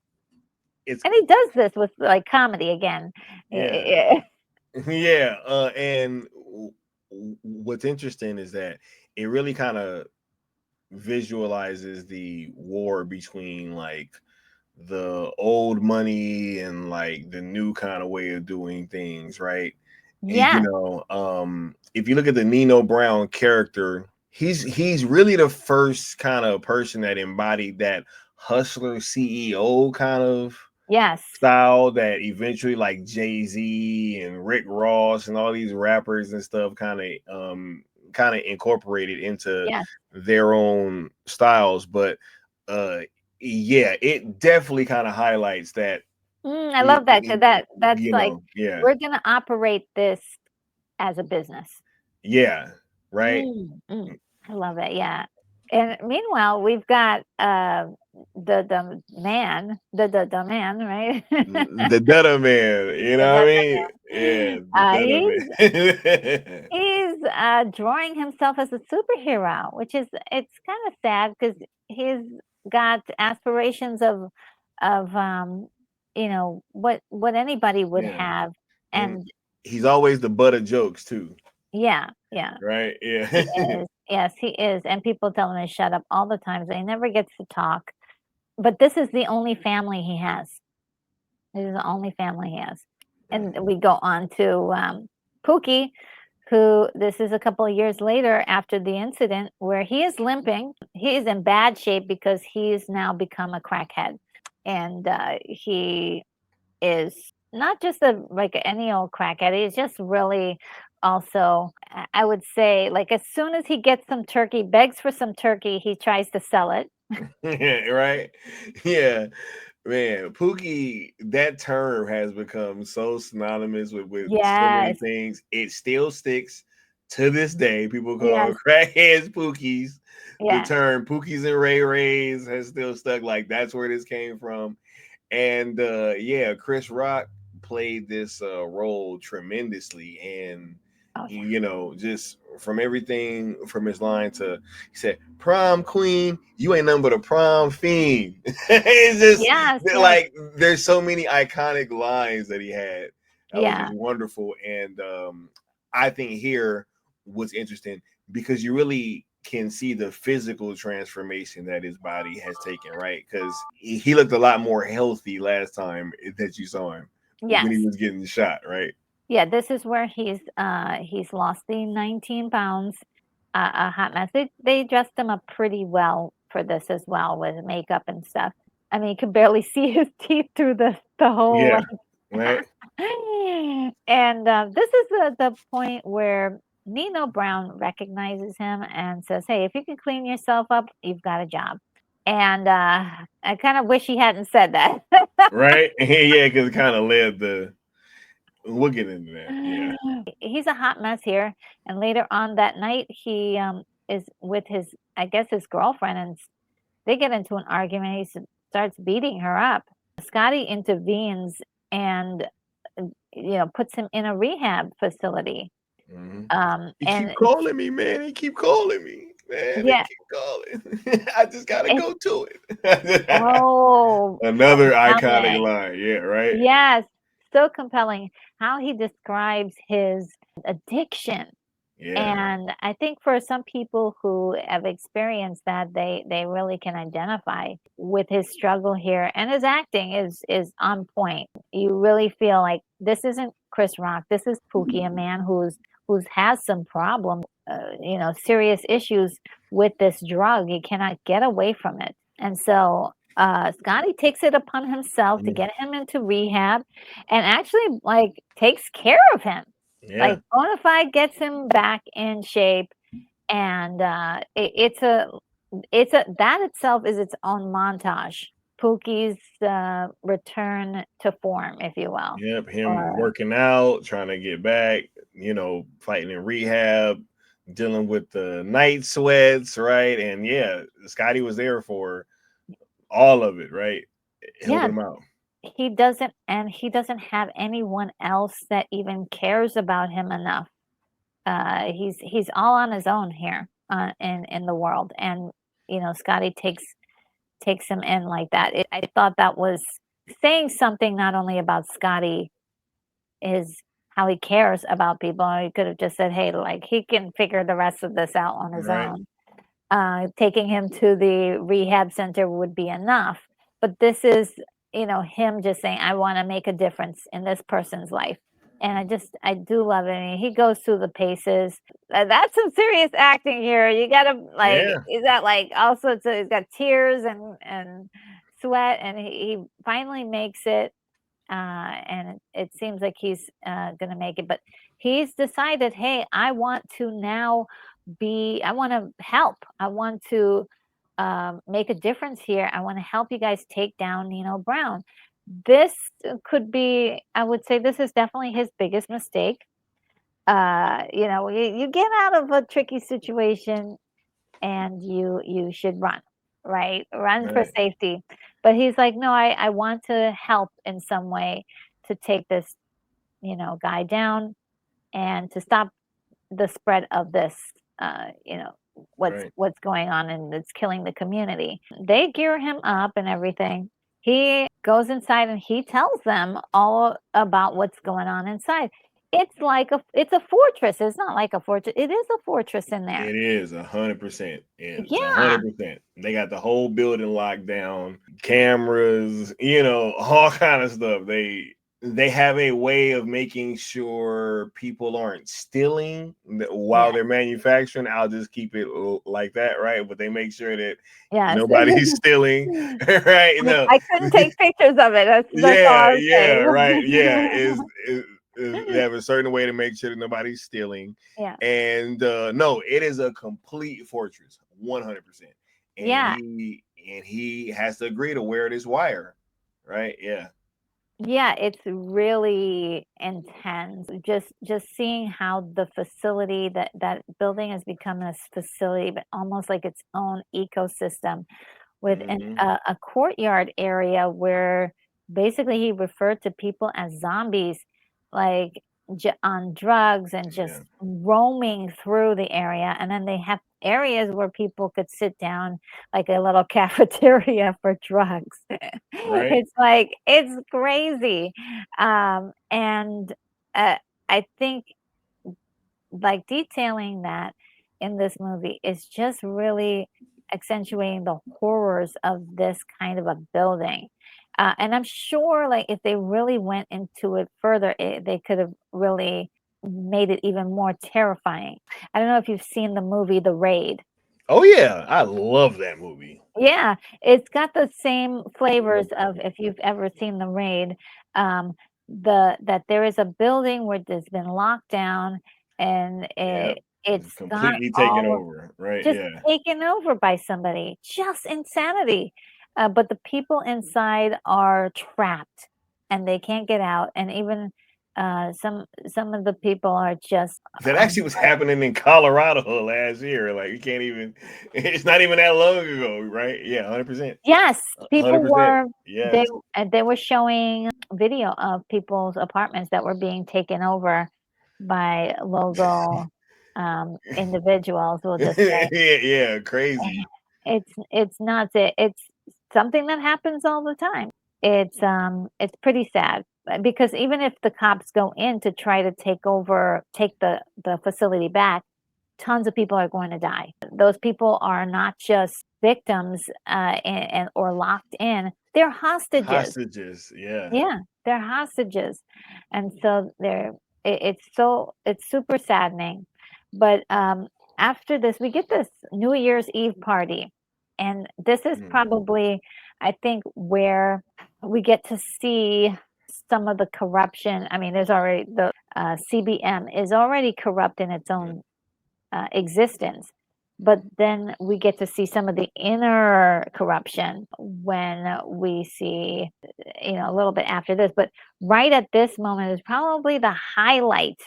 It's and he does this with like comedy again. yeah. Yeah. And what's interesting is that it really kind of visualizes the war between like the old money and like the new kind of way of doing things, right? You Yes, know, if you look at the Nino Brown character, he's really the first kind of person that embodied that hustler CEO kind of yes, style that eventually like Jay-Z and Rick Ross and all these rappers and stuff kind of incorporated into yes. their own styles. But uh yeah, it definitely kind of highlights that I love that, 'cause that's like, yeah, we're gonna operate this as a business. yeah, right. I love it, yeah. And meanwhile, we've got, the man, right? The Dutta Man, you The know what I Dutta mean? Yeah, the Man. Dutta Man. He's, drawing himself as a superhero, which is it's kinda sad, because he's got aspirations of, what anybody would Yeah, have, and and he's always the butt of jokes too, yeah, yeah. right? He Yeah. is. Yes, he is, and people tell him to shut up all the time, so he never gets to talk, but this is the only family he has. This is the only family he has. And we go on to, Pookie, who this is a couple of years later after the incident, where he is limping. He is in bad shape because he's now become a crackhead, and, he is not just like any old crackhead. He's just really also, I would say, like, as soon as he gets some turkey, begs for some turkey, he tries to sell it. Yeah, right? Yeah. Man, Pookie, that term has become so synonymous with so many Yes, things. It still sticks to this day. People call yes, crackheads Pookies. The yeah. term Pookies and Ray Rays has still stuck. Like that's where this came from. And yeah, Chris Rock played this role tremendously. And Oh, yeah. just from everything from his line to he said, "Prom queen, you ain't nothing but a prom fiend." It's just Yes, yes, like there's so many iconic lines that he had that was yeah, just wonderful. And I think here what's interesting because you really can see the physical transformation that his body has taken, right? Because he looked a lot more healthy last time that you saw him when he yes. was getting shot, right? Yeah, this is where he's lost the 19 pounds, a hot mess. They dressed him up pretty well for this as well with makeup and stuff. I mean, you could barely see his teeth through the hole. Yeah, Like, right. and this is the point where Nino Brown recognizes him and says, "Hey, if you can clean yourself up, you've got a job." And I kind of wish he hadn't said that. Right. Yeah, because it kind of led the. We'll get into that. Yeah. He's a hot mess here, and later on that night, he is with his, I guess, his girlfriend, and they get into an argument. Starts beating her up. Scotty intervenes and puts him in a rehab facility. Mm-hmm. He keep And calling me, man. He keep calling me, man. He yeah, keep calling. I just gotta it's go to it. so Another iconic compelling. line. Yeah. Right. Yes, so compelling how he describes his addiction. Yeah. And I think for some people who have experienced that, they really can identify with his struggle here. And his acting is on point. You really feel like this isn't Chris Rock. This is Pookie, a man who's has some problem, serious issues with this drug. He cannot get away from it. And so Scotty takes it upon himself to Mm, get him into rehab and actually like takes care of him. yeah. Like Bonafide gets him back in shape, and it's a that itself is its own montage. Pookie's return to form, if you will. Yep. Him Or working out, trying to get back. Fighting in rehab, dealing with the night sweats, right? And yeah, Scotty was there for all of it, right? yeah, Helping him out. he doesn't have anyone else that even cares about him enough. He's all on his own here in the world, and Scotty takes him in like that. I thought that was saying something not only about Scotty is how he cares about people. He could have just said, "Hey, like he can figure the rest of this out on his Right. own." Taking him to the rehab center would be enough. But this is, him just saying, "I want to make a difference in this person's life." And I do love it. I mean, he goes through the paces. That's some serious acting here. You gotta like, Yeah. is that like also? He's got tears and sweat, and he finally makes it and it seems like he's going to make it. But he's decided, hey, I want to now I want to help. I want to make a difference here. I want to help you guys take down Nino Brown. This could be, I would say, this is definitely his biggest mistake. You get out of a tricky situation and you should run, right? Run for Right. safety. But he's like, no, I want to help in some way to take this, guy down and to stop the spread of this, uh, you know, Right. what's going on and it's killing the community. They gear him up and everything. He goes inside and he tells them all about what's going on inside. It's a fortress. It's not like a fortress. It is a fortress in there. It is 100%. It's a Yeah. 100%. They got the whole building locked down, cameras, all kind of stuff. They have a way of making sure people aren't stealing while Yeah. they're manufacturing. I'll just keep it like that, right? But they make sure that Yes. nobody's stealing, right? No, I couldn't take pictures of it. That's all yeah, I'm yeah, right, yeah. saying. They have a certain way to make sure that nobody's stealing, Yeah. and no, it is a complete fortress, 100%. And Yeah. he has to agree to wear this wire, right? Yeah, Yeah, it's really intense. Just seeing how the facility that building has become this facility, but almost like its own ecosystem with hmm a courtyard area where basically he referred to people as zombies, like on drugs and yeah, just roaming through the area. And then they have areas where people could sit down, like a little cafeteria for drugs. right, It's like, it's crazy. And I think like detailing that in this movie is just really accentuating the horrors of this kind of a building. And I'm sure, like, if they really went into it further, they could have really made it even more terrifying. I don't know if you've seen the movie The Raid. Oh yeah, I love that movie. Yeah, it's got the same Love flavors that of if movie. you've ever seen The Raid, that there is a building where it's been locked down and Yep. It's it's got completely taken all of over, right? just Yeah. taken over by somebody, just insanity. But the people inside are trapped and they can't get out. And even some of the people are just That actually was happening in Colorado last year. Like you can't even. It's not even that long ago, right? Yeah, 100%. yes, people 100%. were Yes. they were showing video of people's apartments that were being taken over by local individuals. We'll just say Yeah, yeah, crazy. it's nuts. It's something that happens all the time. It's pretty sad because even if the cops go in to try to take the facility back, tons of people are going to die. Those people are not just victims and or locked in; they're hostages. Hostages. Yeah. Yeah, they're hostages, and so it's super saddening. But after this, we get this New Year's Eve party, and this is Mm. probably, I think, where we get to see some of the corruption. I mean, there's already the CBM is already corrupt in its own existence. But then we get to see some of the inner corruption when we see, a little bit after this. But right at this moment is probably the highlight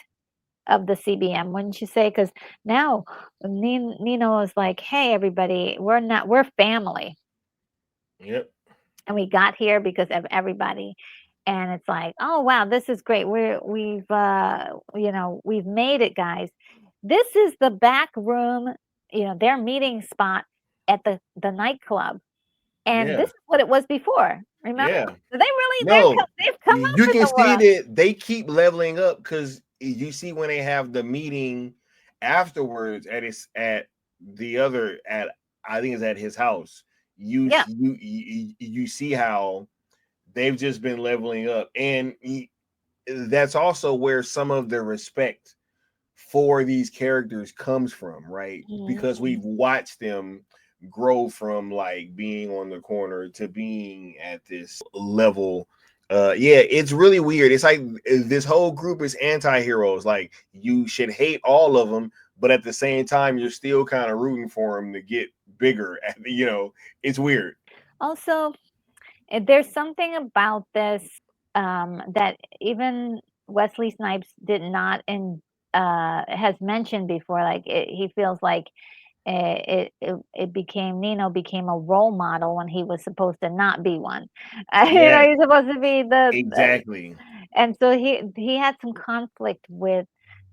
of the CBM, wouldn't you say? Because now Nino is like, hey, everybody, we're family. Yep. And we got here because of everybody. And it's like, oh wow, this is great. We've made it, guys. This is the back room, their meeting spot at the nightclub. And Yeah. this is what it was before. Remember? Yeah. So they really No, they've come up you in can the see world. that they keep leveling up because you see when they have the meeting afterwards at the other at I think it's at his house. Yeah. You see how they've just been leveling up, and that's also where some of the respect for these characters comes from, right? Because Mhm. we've watched them grow from like being on the corner to being at this level. Yeah, it's really weird. It's like this whole group is anti-heroes. Like you should hate all of them, but at the same time you're still kind of rooting for them to get bigger. It's weird. Also, there's something about this that even Wesley Snipes did not has mentioned before. Like he feels like Nino became a role model when he was supposed to not be one. Yeah, He's supposed to be exactly. and so he had some conflict with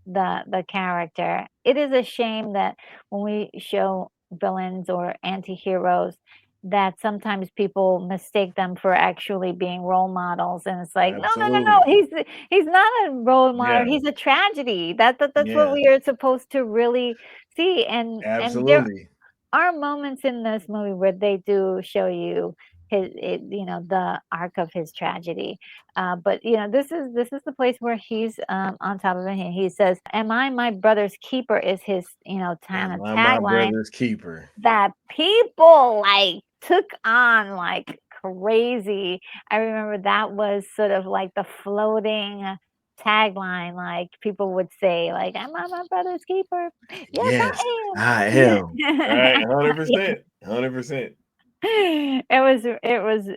the character. It is a shame that when we show villains or anti-heroes that sometimes people mistake them for actually being role models, and it's like, "No, no, no, no, Absolutely. he's not a role model, Yeah, he's a tragedy." That's what yeah, we are supposed to really see, and there absolutely. are moments in this movie where they do show you the arc of his tragedy. But this is the place where he's on top of it. He says, "Am I my brother's keeper?" Is his kind Am of I my tagline brother's keeper? that people like took on like crazy. I remember that was sort of like the floating tagline, like people would say, like, "Am I my brother's keeper?" Yes, Yes, I I am. am. Right, 100%. 100%. It was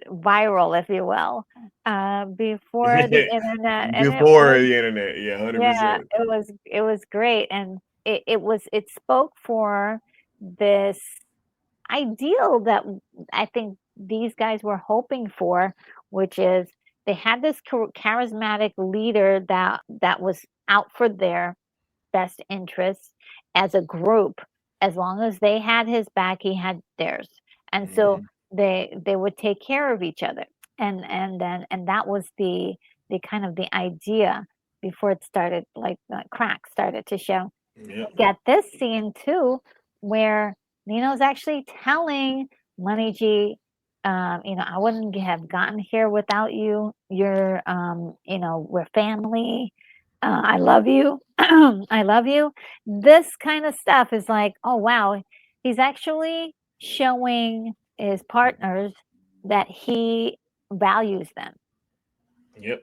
viral, if you will, before the internet, and it Before was the internet, yeah, yeah, 100%. it was great, and it spoke for this ideal that I think these guys were hoping for, which is they had this charismatic leader that was out for their best interests as a group. As long as they had his back, he had theirs, and so Mhm. they would take care of each other. And that was the kind of the idea before it started, like cracks started to show. Yep. Get this scene too, where Nino's actually telling Money G, I wouldn't have gotten here without you. You're, we're family. I love you. I love you. This kind of stuff is like, oh, wow. He's actually showing his partners that he values them. Yep.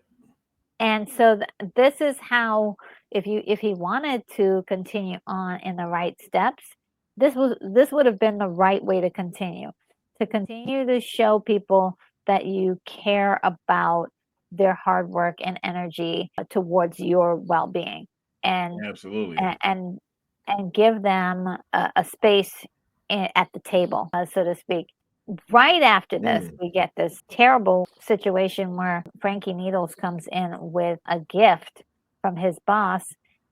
And so this is how, if he wanted to continue on in the right steps, this would have been the right way to continue to show people that you care about their hard work and energy towards your well-being, and Absolutely. and give them a space at the table, so to speak. Right after this, we get this terrible situation where Frankie Needles comes in with a gift from his boss,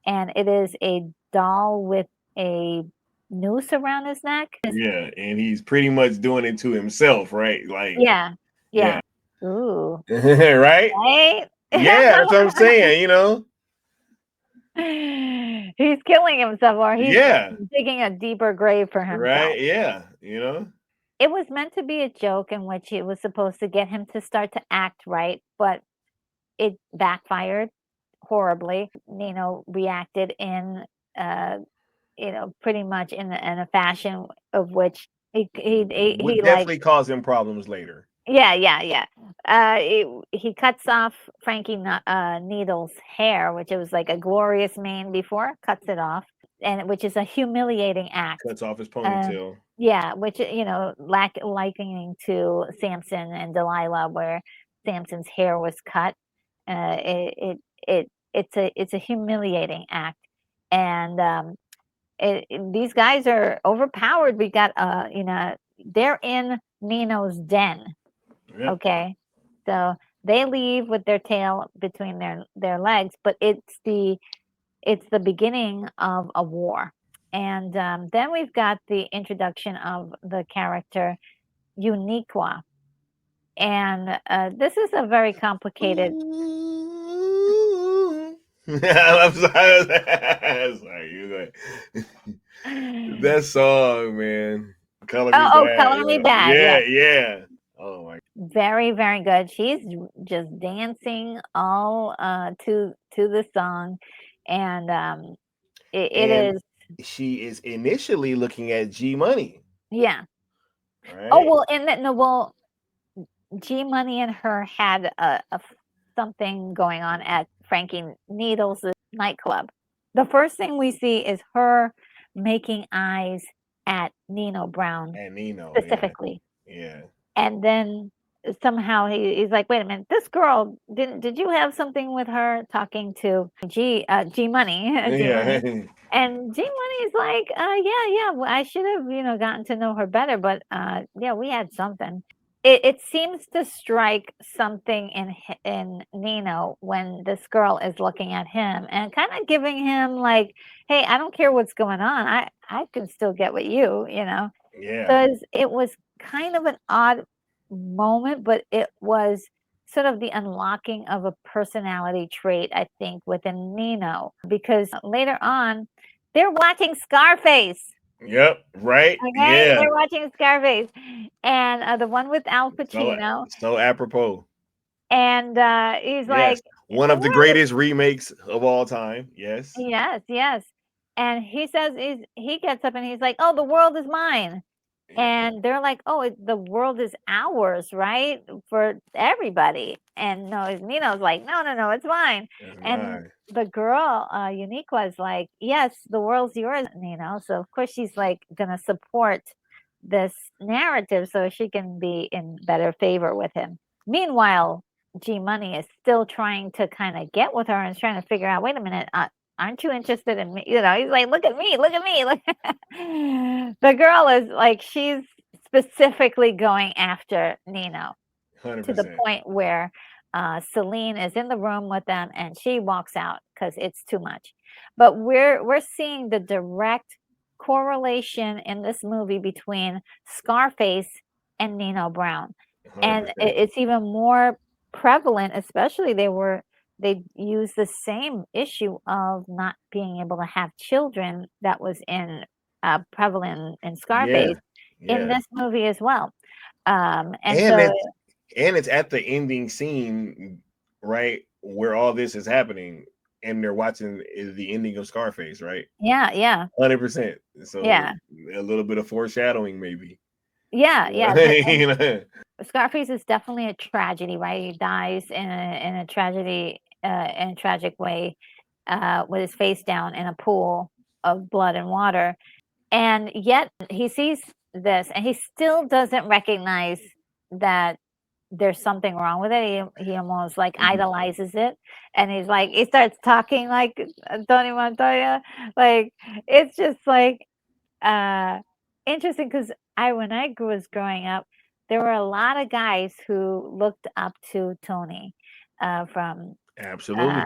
and it is a doll with a noose around his neck. Yeah, and he's pretty much doing it to himself, right? Like, Yeah, yeah. yeah. Ooh, Right? right? Yeah, that's what I'm saying, He's killing himself, or he's Yeah. digging a deeper grave for himself. Right? Yeah, It was meant to be a joke in which it was supposed to get him to start to act right, but it backfired horribly. Nino reacted in, pretty much in a fashion of which would he like, definitely cause him problems later. yeah. He cuts off Frankie Needle's hair, which it was like a glorious mane before, cuts it off, and which is a humiliating act. Cuts off his ponytail. Yeah, which, likening to Samson and Delilah, where Samson's hair was cut. It's a humiliating act, and these guys are overpowered. We got they're in Nino's den. Yep. Okay, so they leave with their tail between their legs, but it's the beginning of a war. And then we've got the introduction of the character Uniqua. And this is a very complicated. I'm sorry. You're like, that song, man. Color Me Bad. Color Me Bad. Yeah. Oh my. Very, very good. She's just dancing all to the song, and it is. She is initially looking at G Money. Yeah. Right? Oh well, G Money and her had something going on at Frankie Needles' nightclub. The first thing we see is her making eyes at Nino Brown, and Nino specifically. Yeah. And then somehow he's like, "Wait a minute, this girl did you have something with her?" Talking to G Money, Yeah. and G Money's like, yeah, well, I should have gotten to know her better, but yeah, we had something." It seems to strike something in Nino when this girl is looking at him and kind of giving him like, "Hey, I don't care what's going on. I can still get with you." Yeah. Because it was kind of an odd moment, but it was sort of the unlocking of a personality trait, I think, within Nino. Because later on, they're watching Scarface. Yep. Right. Okay, Yeah. they're watching Scarface, and the one with Al Pacino. So apropos. And he's like, one of the greatest remakes of all time. Yes. Yes. And he says he gets up and he's like, "Oh, the world is mine." And they're like, "Oh, the world is ours, right? For everybody." And no, Nino's like, no, it's mine. And the girl, Uniqua, is like, "Yes, the world's yours, Nino." So of course she's like gonna support this narrative so she can be in better favor with him. Meanwhile, G Money is still trying to kind of get with her and is trying to figure out, wait a minute, aren't you interested in me? He's like, look at me. The girl is like, she's specifically going after Nino 100%. to the point where Celine is in the room with them and she walks out because it's too much. But we're seeing the direct correlation in this movie between Scarface and Nino Brown. 100%. And it's even more prevalent, especially they use the same issue of not being able to have children that was in prevalent in Scarface in this movie as well. And And so it's at the ending scene, right, where all this is happening, and they're watching the ending of Scarface, right? yeah, 100%. So yeah, a little bit of foreshadowing, maybe. yeah, You yeah. know? Scarface is definitely a tragedy, right? He dies in a tragedy, in a tragic way, with his face down in a pool of blood and water. And yet he sees this and he still doesn't recognize that there's something wrong with it. He almost like Mhm. idolizes it. And he's like, he starts talking like Tony Montoya. Like, it's just like uh interesting because when I was growing up, there were a lot of guys who looked up to Tony from uh Absolutely.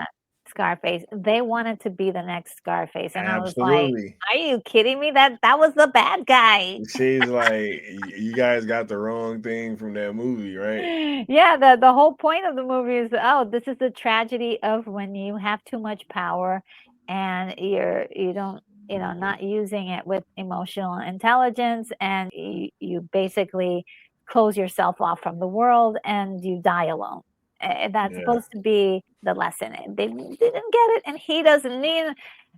Scarface. They wanted to be the next Scarface, and I was like, Absolutely. "Are you kidding me? That was the bad guy." She's like, you guys got the wrong thing from that movie, right? Yeah, the whole point of the movie is, oh, this is the tragedy of when you have too much power and you don't, not using it with emotional intelligence, and you basically close yourself off from the world and you die alone. That's Yeah. supposed to be the lesson. And they didn't get it, and he doesn't.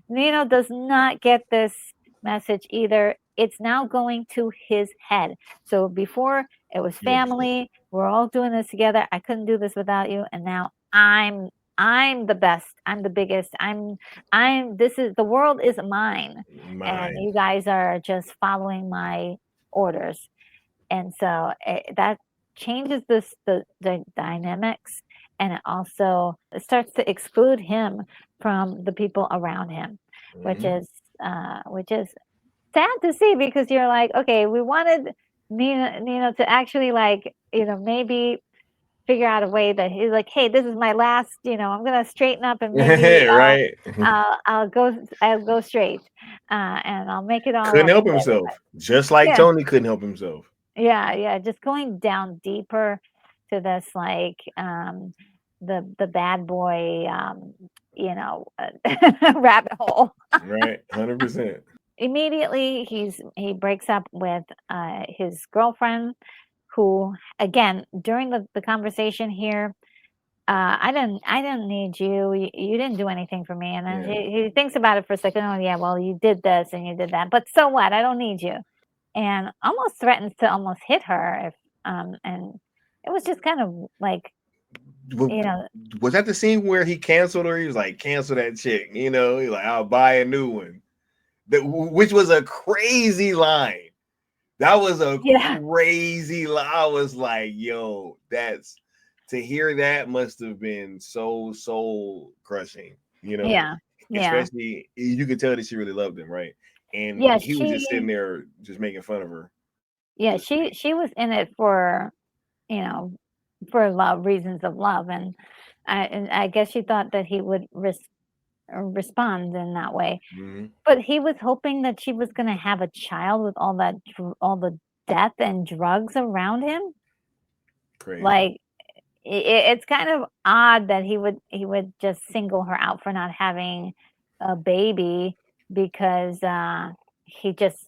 Nino does not get this message either. It's now going to his head. So before it was 100%. family, we're all doing this together. I couldn't do this without you, and now I'm the best. I'm the biggest. This is the world is mine, and Mine. you guys are just following my orders. And so that changes the dynamics, and it starts to exclude him from the people around him, which Mhm. is which is sad to see because you're like, okay, we wanted Nina to actually like, maybe figure out a way that he's like, hey, this is my last, I'm gonna straighten up and maybe Right. I'll go straight, and I'll make it all Couldn't up help with. himself. Just like Yeah, Tony couldn't help himself. yeah, yeah, just going down deeper to this, like, the bad boy, rabbit hole. Right. 100%. Immediately, he breaks up with, his girlfriend, who, again, during the conversation here, "I didn't need you. You didn't do anything for me." And then Yeah. he thinks about it for a second, "Oh, yeah, well, you did this and you did that, but so what? I don't need you." And almost threatens to almost hit her and it was just kind of like, W- you know Was that the scene where he canceled her? He was like, cancel that chick. He's like, I'll buy a new one. Which was a crazy line. That was a Yeah, crazy line. I was like, yo, to hear that must have been so soul crushing, yeah, yeah. especially you could tell that she really loved him, right? And Yeah, he was just sitting there just making fun of her. It was funny. she was in it for, you know, for love, reasons of love, and I guess she thought that he would respond in that way. Mhm. But he was hoping that she was gonna have a child with all the death and drugs around him. Crazy. Like, it's kind of odd that he would just single her out for not having a baby because, he just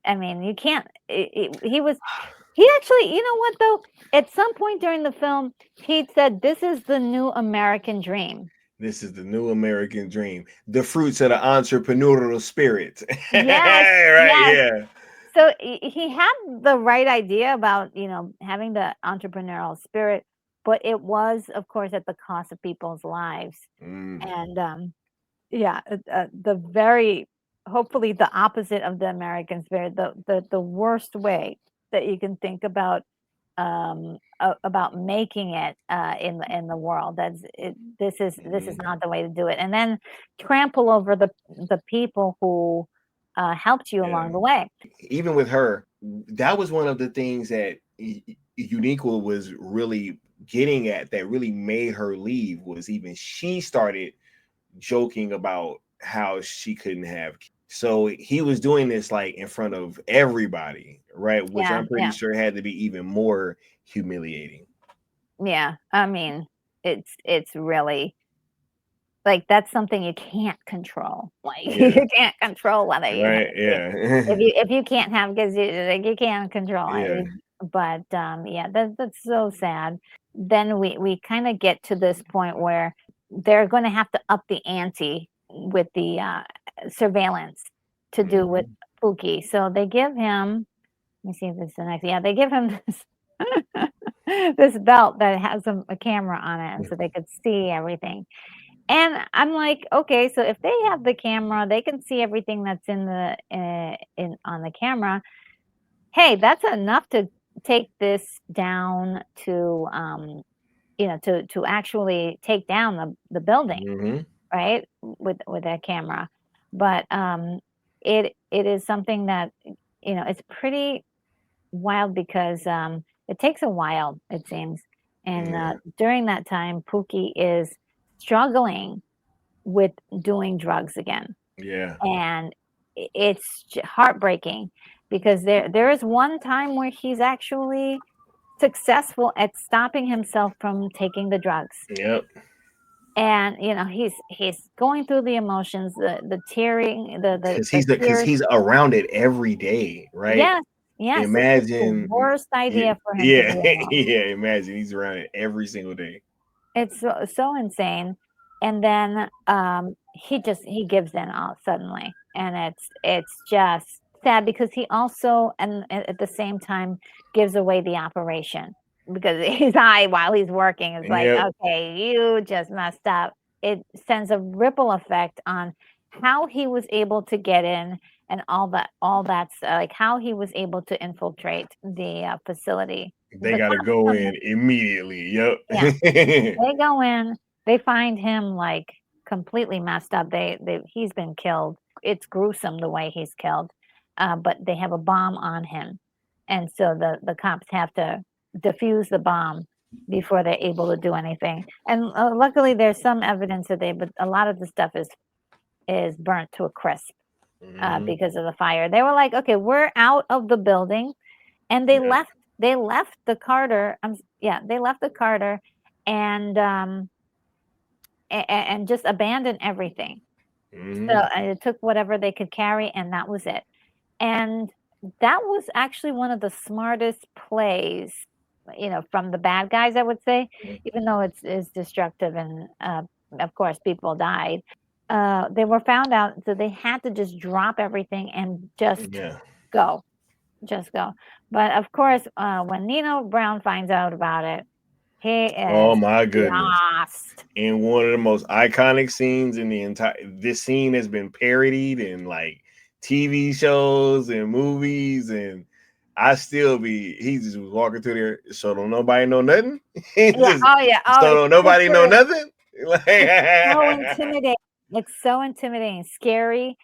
I mean, you can't he actually, you know what, though? At some point during the film, he said, "This is the new American dream." This is the new American dream. The fruits of the entrepreneurial spirit. Yes, Right, yes. yeah. So he had the right idea about, having the entrepreneurial spirit, but it was, of course, at the cost of people's lives. Mm. And yeah, the very hopefully the opposite of the American spirit, the worst way that you can think about making it in the world. This is Mhm. not the way to do it. And then trample over the people who helped you Yeah. along the way. Even with her, that was one of the things that Uniqua was really getting at that really made her leave was even she started joking about how she couldn't have kids. So he was doing this like in front of everybody, right? Which Yeah, I'm pretty yeah, sure had to be even more humiliating. yeah. I mean, it's really like that's something you can't control. Like Yeah. you can't control whether you have Right. kids. Yeah. If you can't have kids, you can't control Yeah. it. But yeah, that's so sad. Then we kind of get to this point where they're going to have to up the ante with the surveillance to do with Mhm. Pookie. So they give him. Let me see if this is the next. Yeah, they give him this this belt that has a camera on it, and so they could see everything. And I'm like, okay, so if they have the camera, they can see everything that's in the in on the camera. Hey, that's enough to take this down to to actually take down the building, Mhm. right? With that camera. But it is something that it's pretty wild because it takes a while, it seems. And Yeah. during that time, Pookie is struggling with doing drugs again. Yeah. And it's heartbreaking because there is one time where he's actually successful at stopping himself from taking the drugs. Yep. And he's going through the emotions, the tearing, the Because tears. he's around it every day, right? Yes, yes, it's just the Imagine, worst yeah, idea for him to yeah, be alone. yeah. Imagine he's around it every single day. It's so insane. And then he gives in all suddenly. And it's just sad because he also and at the same time gives away the operation because his eye while he's working is like, Yep. okay, you just messed up. It sends a ripple effect on how he was able to get in and all that's like how he was able to infiltrate the facility. They The got to cops go come in. in immediately. Yep. Yeah, they go in, they find him, like, completely messed up, he's been killed. It's gruesome the way he's killed, but they have a bomb on him, and so the cops have to defuse the bomb before they're able to do anything, and, luckily, there's some evidence that but a lot of the stuff is burnt to a crisp, Mhm. because of the fire. They were like, "Okay, we're out of the building," and Yeah. they left the Carter, yeah, they left the Carter and, and just abandoned everything. So, Mhm. and it took whatever they could carry, and that was it. And that was actually one of the smartest plays, from the bad guys, I would say, even though it's destructive and, of course, people died. They were found out, so they had to just drop everything and Yeah. go, just go. But, of course, when Nino Brown finds out about it, he Oh is my goodness. lost. In one of the most iconic scenes in the entire, this scene has been parodied in like TV shows and movies, and I still be he just was walking through there, so don't nobody know nothing. He Yeah, just oh, yeah, oh, so it's don't so nobody know scary. nothing. It's so Like intimidating. It's so intimidating, scary,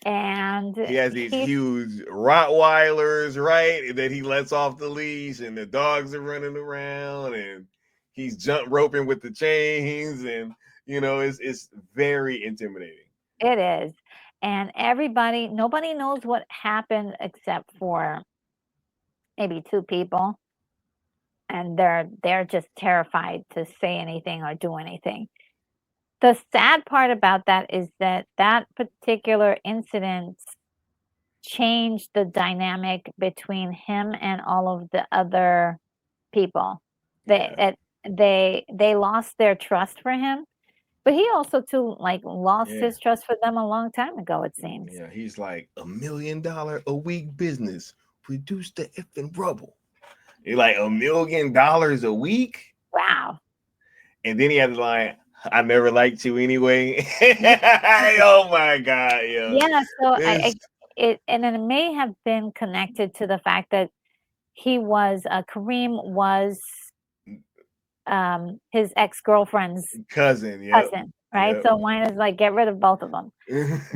and he has these he's huge Rottweilers, right? That he lets off the leash, and the dogs are running around, and he's jump roping with the chains, and it's very intimidating. it is, and nobody knows what happened except for maybe 2 people, and they're just terrified to say anything or do anything. The sad part about that is that that particular incident changed the dynamic between him and all of the other people. They Yeah, it they lost their trust for him, but he also too, like, lost yeah, his trust for them a long time ago, it seems. yeah. He's like $1 million a week business. Reduce the effing rubble. He's like $1 million a week, Wow. and then he had the line, "I never liked you anyway." Ye Oh my god, yo, yeah, so this and then it may have been connected to the fact that Kareem was, his ex-girlfriend's cousin. Yep, cousin, right? yep. So why is like, get rid of both of them.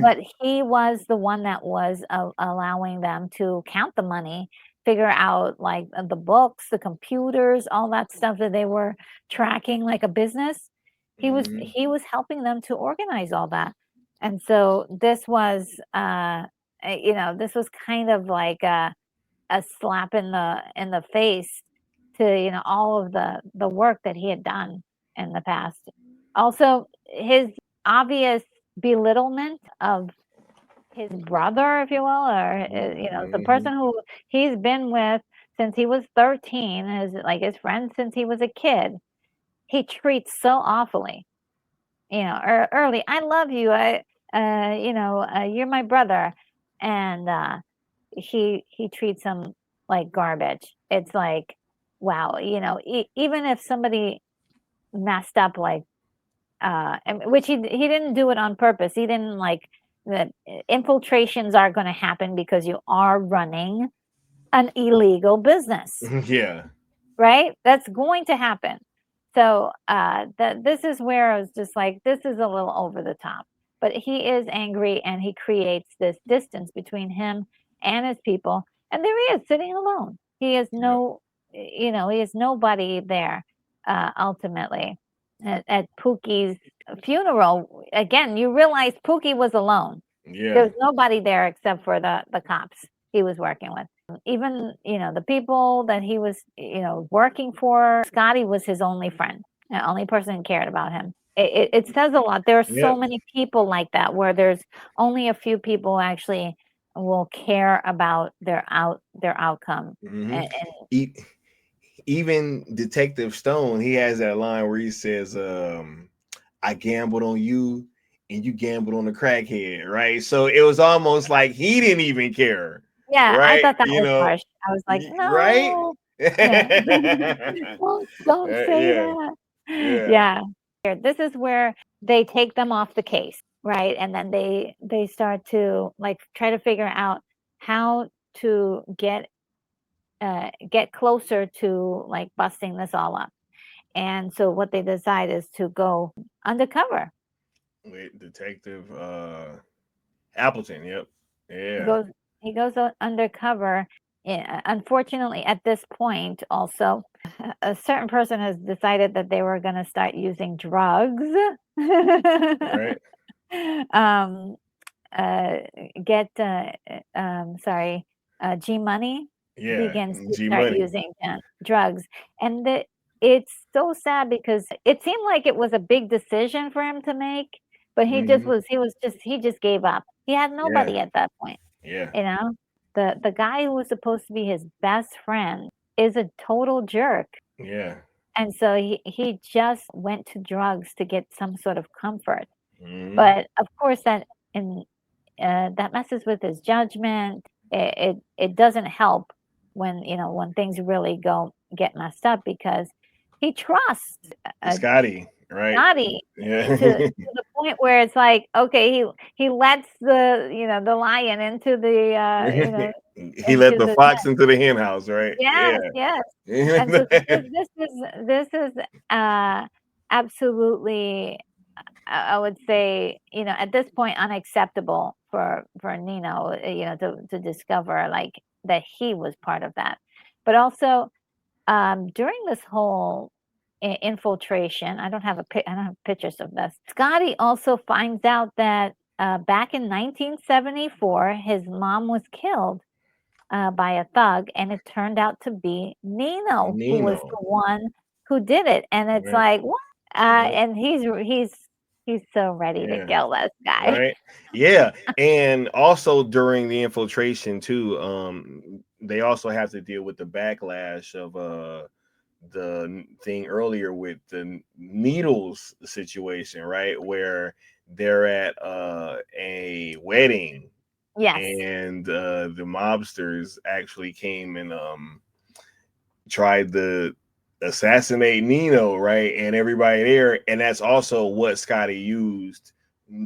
But he was the one that was allowing them to count the money, figure out, like, the books, the computers, all that stuff that they were tracking like a business. Mhm. He was helping them to organize all that. And so this was, this was kind of like a slap in the face to, all of the work that he had done in the past. Also, his obvious belittlement of his brother, if you will, or, the Mhm. person who he's been with since he was 13, his friend since he was a kid, he treats so awfully. Early, I love you. You're my brother, and he treats him like garbage. It's like, wow, even if somebody messed up, like, which he didn't do it on purpose. He didn't like the infiltrations are going to happen because you are running an illegal business, Yeah. right? That's going to happen. So this is where I was just like, this is a little over the top. But he is angry, and he creates this distance between him and his people. And there he is sitting alone. He has Yep. he has nobody there. Ultimately, at Pookie's funeral, again, you realize Pookie was alone. Yeah. There's nobody there except for the cops he was working with. Even, the people that he was, working for, Scotty was his only friend, the only person who cared about him. It says a lot. There are so Yep. many people like that, where there's only a few people actually will care about their outcome. Mm-hmm. And Even Detective Stone, he has that line where he says, I gambled on you and you gambled on the crackhead, right? So it was almost like he didn't even care, yeah, I right? thought that was harsh. I was like, Right? no, yeah, don't say Yeah, that. yeah, Yeah. This is where they take them off the case, right? And then they start to, like, try to figure out how to get closer to, like, busting this all up. And so what they decide is to go undercover. with Detective Appleton. Yep. He Yeah. goes he goes undercover. Unfortunately, at this point, also, a certain person has decided that they were going to start using drugs. Right. um, get sorry, G Money Yeah. begins to G start Money. using drugs, and it's so sad because it seemed like it was a big decision for him to make, but Mm-hmm. he just gave up. He had Yeah. nobody at that point, Yeah. you know. The guy who was supposed to be his best friend is a total jerk, Yeah. and so he just went to drugs to get some sort of comfort. Mm-hmm. But of course, in that messes with his judgment. It doesn't help when when things really get messed up, because he trusts Scotty, right? Scotty Yeah. to the point where it's like, okay, he lets the lion into the He let into the the fox into the hen house, right? yes, yes. And so Yeah. this is uh absolutely, I would say, at this point, unacceptable for Nino, to discover, like, that he was part of that. But also, during this whole infiltration, I don't have pictures of this. Scotty also finds out that back in 1974, his mom was killed by a thug, and it turned out to be Nino who was Nino, the one who did it. And it's right? like, what? Right. And he's so ready to Yeah. kill this guy. Right. Yeah. And also during the infiltration too, they also have to deal with the backlash of the thing earlier with the needles situation, right? Where they're at a wedding Yes, and the mobsters actually came and tried to assassinate Nino, right? And everybody there. And that's also what Scotty used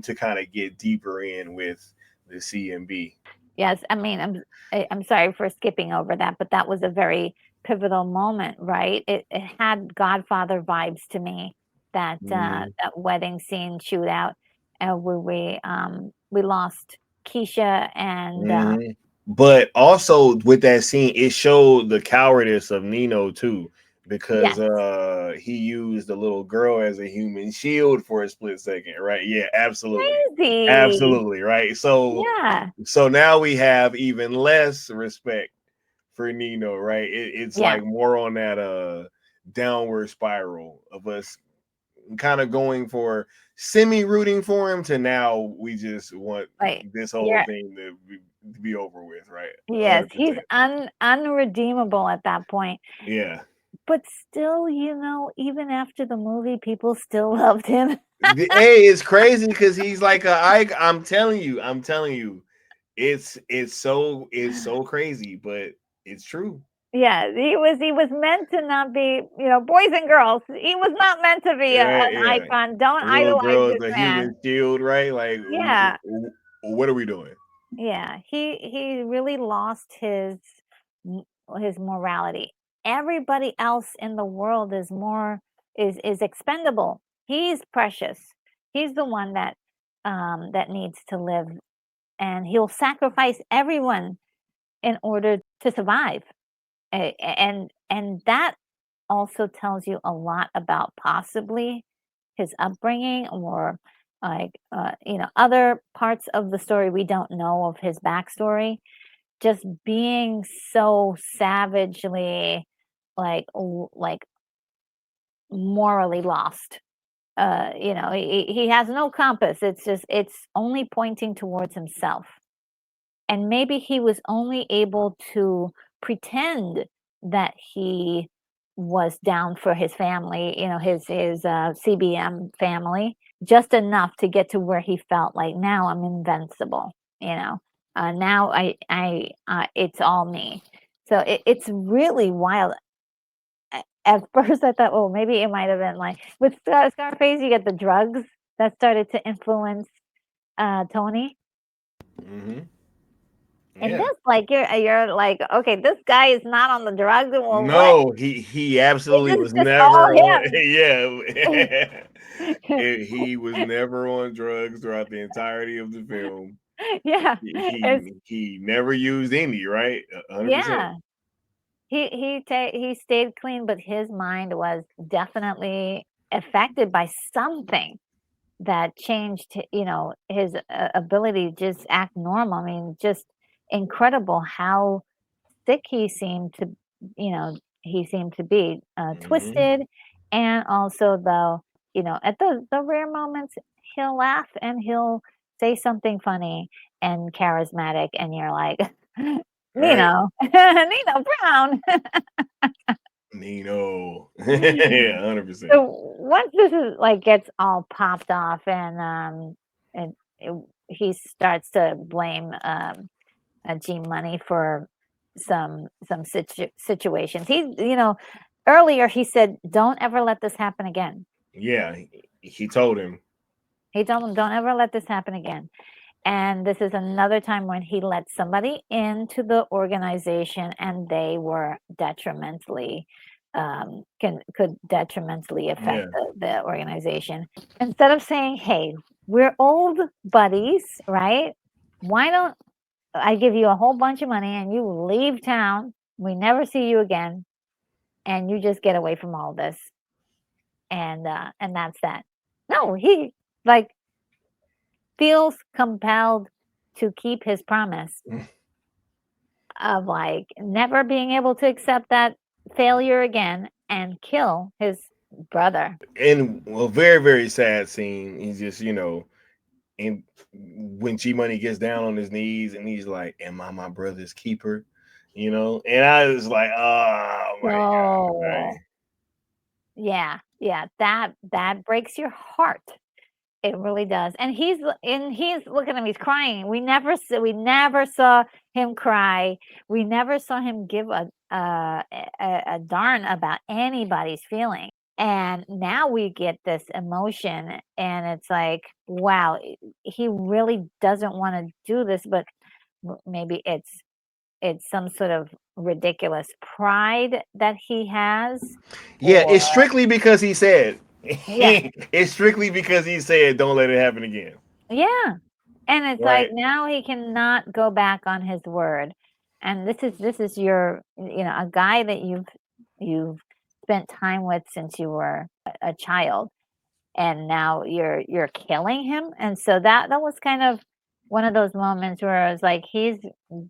to kind of get deeper in with the CMB. yes. I mean, I'm sorry for skipping over that, but that was a very pivotal moment, right? It had Godfather vibes to me. Mm-hmm. That wedding scene shootout, where we lost Keisha and Mm-hmm. But also with that scene, it showed the cowardice of Nino too, because yes, he used the little girl as a human shield for a split second, right? Yeah, absolutely. crazy. Absolutely, right? Yeah, So now we have even less respect for Nino, right? It's yeah. like more on that downward spiral of us kind of going for semi rooting for him to now we just want Like, this whole yeah, thing to be over with, right? yes, he's 100%. unredeemable at that point. Yeah. But still, even after the movie, people still loved him. Hey, it's crazy because he's like I'm telling you, it's so crazy, but it's true. Yeah, he was meant to not be, boys and girls. He was not meant to be Right? an Yeah. icon. Don't The little idolize girl is this a man. human shield, right? Like, Yeah, what are we doing? yeah. He really lost m- his morality. Everybody else in the world is expendable. He's precious. He's the one that needs to live, and he'll sacrifice everyone in order to survive. And that also tells you a lot about possibly his upbringing, or like other parts of the story we don't know of his backstory. Just being so savagely, like morally lost. He has no compass. It's only pointing towards himself. And maybe he was only able to pretend that he was down for his family, his CBM family, just enough to get to where he felt like, now I'm invincible. Now it's all me. So it's really wild. At first, I thought, oh, maybe it might have been like with Scarface. You get the drugs that started to influence Tony. Mm-hmm. And Yeah. this, like, you're like, okay, this guy is not on the drugs. Well, what? No, he This absolutely is was just all never on. him. Yeah, he was never on drugs throughout the entirety of the film. Yeah, it's He never used any, right? 100%. yeah. He stayed clean, but his mind was definitely affected by something that changed, his ability to just act normal. I mean, just incredible how sick he seemed to be, Hmm. twisted, and also, though, at the rare moments, he'll laugh and he'll say something funny and charismatic, and you're like, Right, Nino, Nino Brown. Nino. Yeah, 100%. So once this is like gets all popped off, and he starts to blame G Money for some situations. Earlier he said, "Don't ever let this happen again." Yeah, he told him. He told him, "Don't ever let this happen again." And this is another time when he let somebody into the organization, and they were could detrimentally affect Yeah, the organization. Instead of saying, "Hey, we're old buddies, right? Why don't I give you a whole bunch of money and you leave town. We never see you again, and you just get away from all this." And that's that. No, he like feels compelled to keep his promise of like never being able to accept that failure again and kill his brother. and a very very sad scene. He's just and when G Money gets down on his knees and he's like, "Am I my brother's keeper?" And I was like, "Oh my god!" So yeah, that breaks your heart. It really does. And he's look at him, he's crying. We never saw him cry. We never saw him give a darn about anybody's feeling. And now we get this emotion, and it's like, wow, he really doesn't want to do this, but maybe it's some sort of ridiculous pride that he has, Yeah, or it's strictly because he said. yeah, It's strictly because he said, "Don't let it happen again." yeah. And it's like Right? now he cannot go back on his word. And this is your, a guy that you've spent time with since you were a child, and now you're killing him. And so that was kind of one of those moments where I was like, he's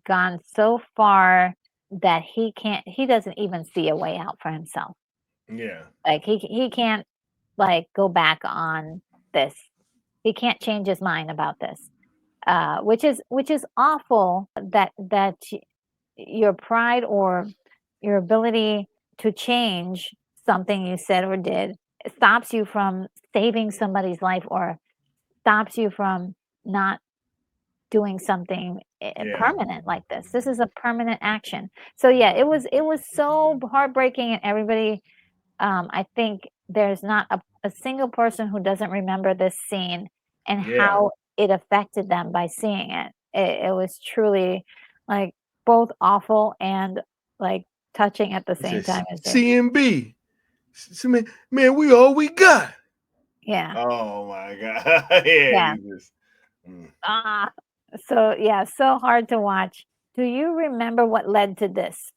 gone so far that he doesn't even see a way out for himself. Yeah. Like he can't like go back on this. He can't change his mind about this, which is awful. That your pride or your ability to change something you said or did stops you from saving somebody's life or stops you from not doing something Yeah. permanent like this. This is a permanent action. So yeah, it was so heartbreaking, and everybody. I think there's not a single person who doesn't remember this scene and Yeah. how it affected them by seeing it. It was truly like both awful and like touching at the It same says time as it. CMB. Man, we all we got. Yeah, Oh my god. Yeah, yeah. he just Ah, so yeah, so hard to watch. Do you remember what led to this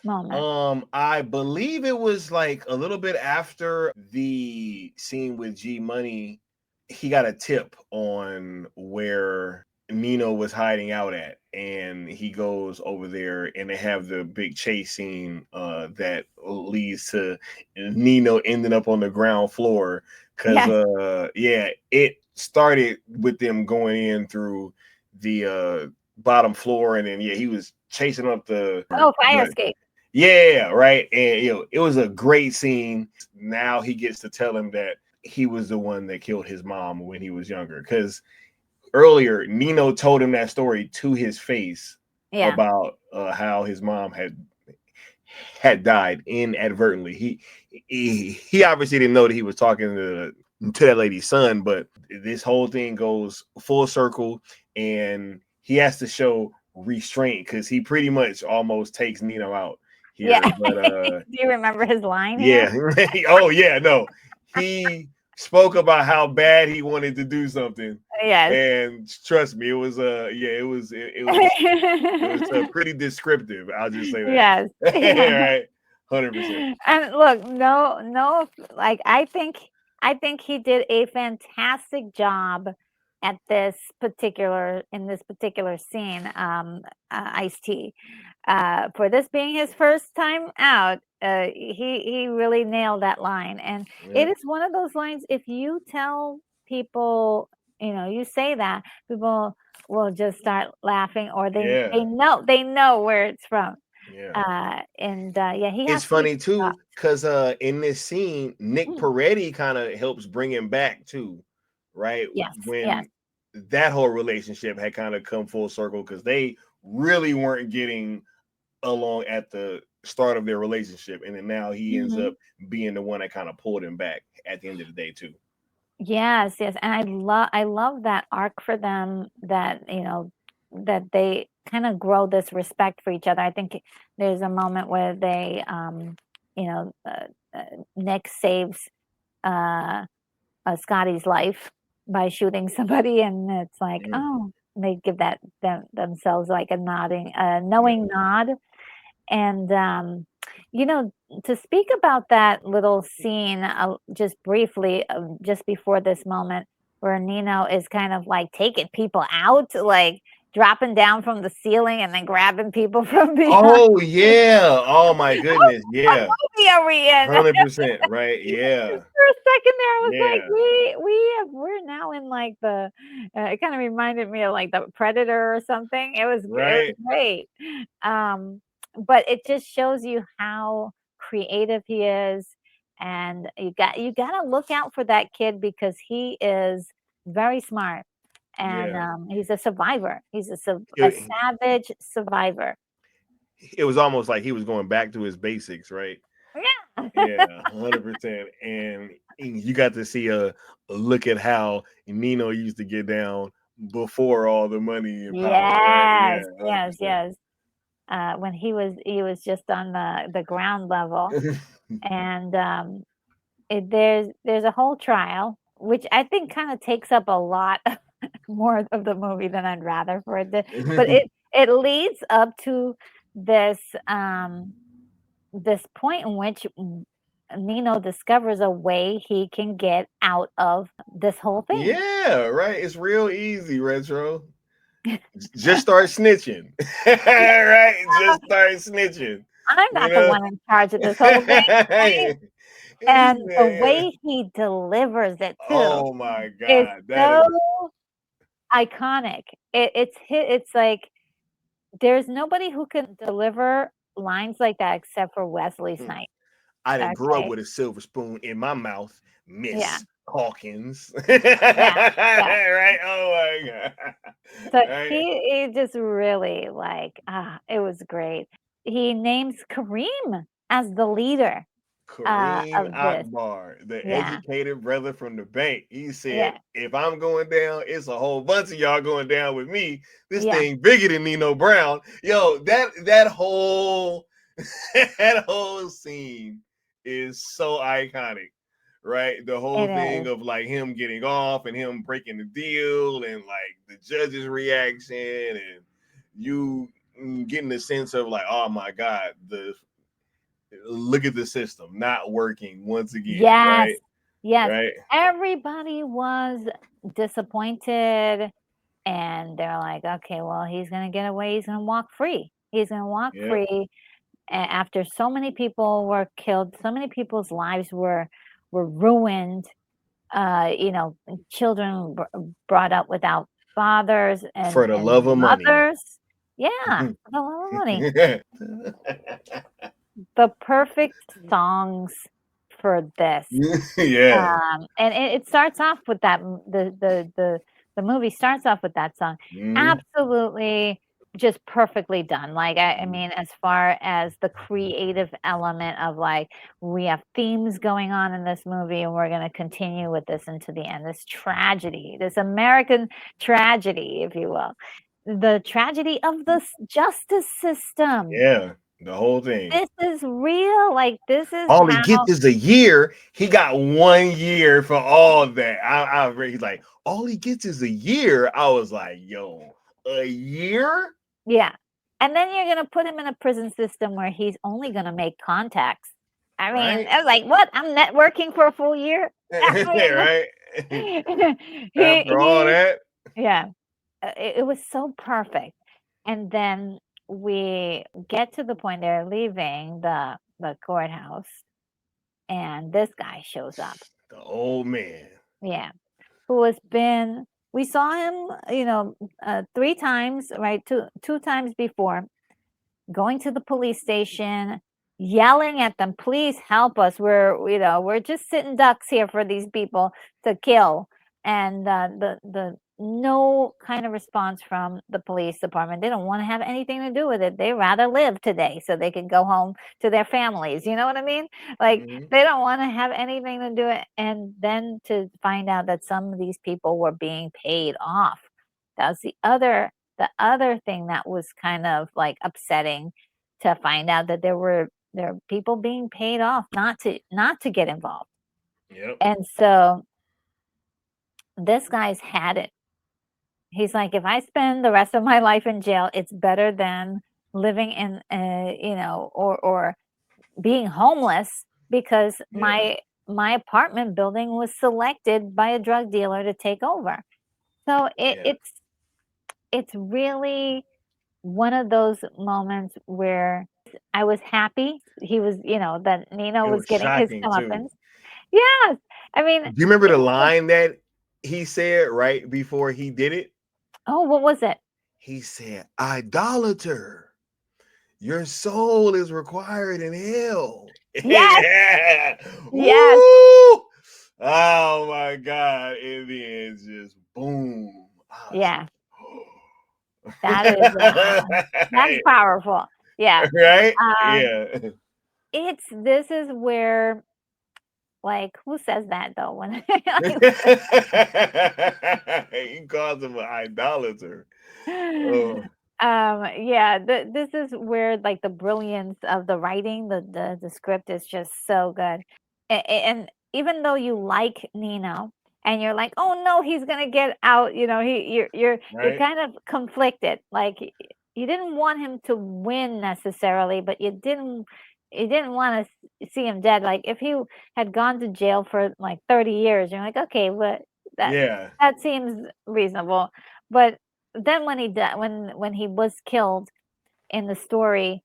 moment? I believe it was like a little bit after the scene with G Money. He got a tip on where Nino was hiding out at, and he goes over there, and they have the big chase scene that leads to Nino ending up on the ground floor because Yes. yeah, it started with them going in through the bottom floor, and then yeah, he was chasing up the Oh, fire escape. yeah, right. And it was a great scene. Now he gets to tell him that he was the one that killed his mom when he was younger. Because earlier, Nino told him that story to his face Yeah. about how his mom had died inadvertently. He obviously didn't know that he was talking to that lady's son, but this whole thing goes full circle, and he has to show restraint because he pretty much almost takes Nino out Yeah. here. But Do you remember his line here? yeah, oh yeah, no, he spoke about how bad he wanted to do something, Yes. and trust me, it was yeah, it was pretty descriptive. I'll just say that. Yes. Yeah. Right, 100%. And look, no, like I think he did a fantastic job at this particular scene, Ice-T. For this being his first time out, he really nailed that line, and it Yeah, is one of those lines. If you tell people, you say that, people will just start laughing, or they yeah, they know they know where it's from. yeah. And yeah, he has It's to be funny too, stopped. because in this scene, Nick Mm. Peretti kind of helps bring him back too, right? Yes, yes. When that whole relationship had kind of come full circle because they really weren't getting along at the start of their relationship, and then now he ends Mhm. up being the one that kind of pulled him back at the end of the day too. Yes, yes, and I love that arc for them, that, that they kinda grow this respect for each other. I think there's a moment where they, you know, uh, uh, Nick saves, uh, Scotty's life by shooting somebody, and it's like, Mm, "Oh," they give themselves, like, a yeah, knowing nod. And, you know, to speak about that little scene, just briefly, just before this moment where Nino is kind of like taking people out, like dropping down from the ceiling and then grabbing people from behind. oh yeah, oh my Oh, goodness, what yeah, movie are we in? 100%, right, yeah, For a second there, I was like, yeah, we're now in like it kind of reminded me of like the Predator or something. It was right, great. Um, but it just shows you how creative he is, and you gotta look out for that kid because he is very smart, and yeah. he's a survivor. He's a it, savage survivor. it was almost like he was going back to his basics, right? Yeah. Yeah, 100%. And you got to see a look at how Nino used to get down before all the money and power, right? Yeah, Yes, yes, 100%. yes. When he was just on the ground level, and there's a whole trial, which I think kind of takes up a lot more of the movie than I'd rather for it to, but it leads up to this this point in which Nino discovers a way he can get out of this whole thing. Yeah, right. It's real easy, Retro. Just start snitching. Right? Just start snitching. I'm You not the know? one in charge of this whole thing. Right? And the Man. way he delivers it too Oh my is God. That so is iconic. It's like there's nobody who can deliver lines like that except for Wesley mm. Snipes. I didn't grow up Okay. with a silver spoon in my mouth, Yeah. Miss Hawkins. Yeah. Yeah. Right? Oh my God. So Right? he just really like, it was great. He names Kareem as the leader, Kareem of this. Akbar, the Yeah. educated brother from the bank. He said, Yeah. if I'm going down, it's a whole bunch of y'all going down with me. This Yeah. thing bigger than Nino Brown. Yo, that whole that whole scene is so iconic, right? The whole It thing is. of like him getting off and him breaking the deal and like the judge's reaction and you getting the sense of like, oh my God, the look at the system not working once again, Yes. right? Yes. Right? Everybody was disappointed and they're like, "Okay, well, he's gonna get away. He's gonna walk free. He's gonna walk Yep. free." After so many people were killed, so many people's lives were ruined. You know, children brought up without fathers For the and love of money. mothers. Yeah, for the love of money. The perfect songs for this. Yeah. And it starts off with that the movie starts off with that song. Mhm. Absolutely just perfectly done. Like, I mean, as far as the creative element of, like, we have themes going on in this movie, and we're gonna continue with this into the end. This tragedy, this American tragedy, if you will. The tragedy of the justice system. Yeah. The whole thing. This is real, like, this is All he how gets is a year. He got 1 year for all that. He's like, all he gets is a year. I was like, yo, a year? yeah, and then you're gonna put him in a prison system where he's only gonna make contacts. I mean, Right? I was like, "What? I'm networking for a full year?" I mean, Right? After all he that. yeah, it was so perfect, and then we get to the point they're leaving the courthouse, and this guy shows up. The old man. Yeah, who has been we saw him, 3 times, right? Two times before. Going to the police station, yelling at them, "Please help us. We're just sitting ducks here for these people to kill." And the no kind of response from the police department. They don't want to have anything to do with it. They rather live today so they can go home to their families. You know what I mean? Like, Mhm. they don't want to have anything to do it. And then to find out that some of these people were being paid off. That's the other thing that was kind of, like, upsetting, to find out that there are people being paid off not to get involved. Yep. And so this guy's had it. He's like, "If I spend the rest of my life in jail, it's better than living in, or being homeless because Yeah. my apartment building was selected by a drug dealer to take over." So Yeah. it's really one of those moments where I was happy that Nino It was was getting his shocking too. comeuppance. Yes. I mean, Do you remember it the was line that he said right before he did it? oh, what was it? He said, idolater, your soul is required in hell. Yes, Yeah. yes, Woo! Oh my God. In the end, just boom. I was yeah. That is, that's like, powerful. Yeah. right? Um, Yeah. this is where, like, who says that though? When He calls him an idolater. Oh, yeah, this is where, like, the brilliance of the writing, the script is just so good. And even though you like Nino and you're like, "Oh no, he's gonna get out," you're right? kind of conflicted. Like, you didn't want him to win necessarily, but you didn't want to see him dead. Like, if he had gone to jail for like 30 years, you're like, "Okay, but that Yeah. that seems reasonable." But then when he was killed in the story,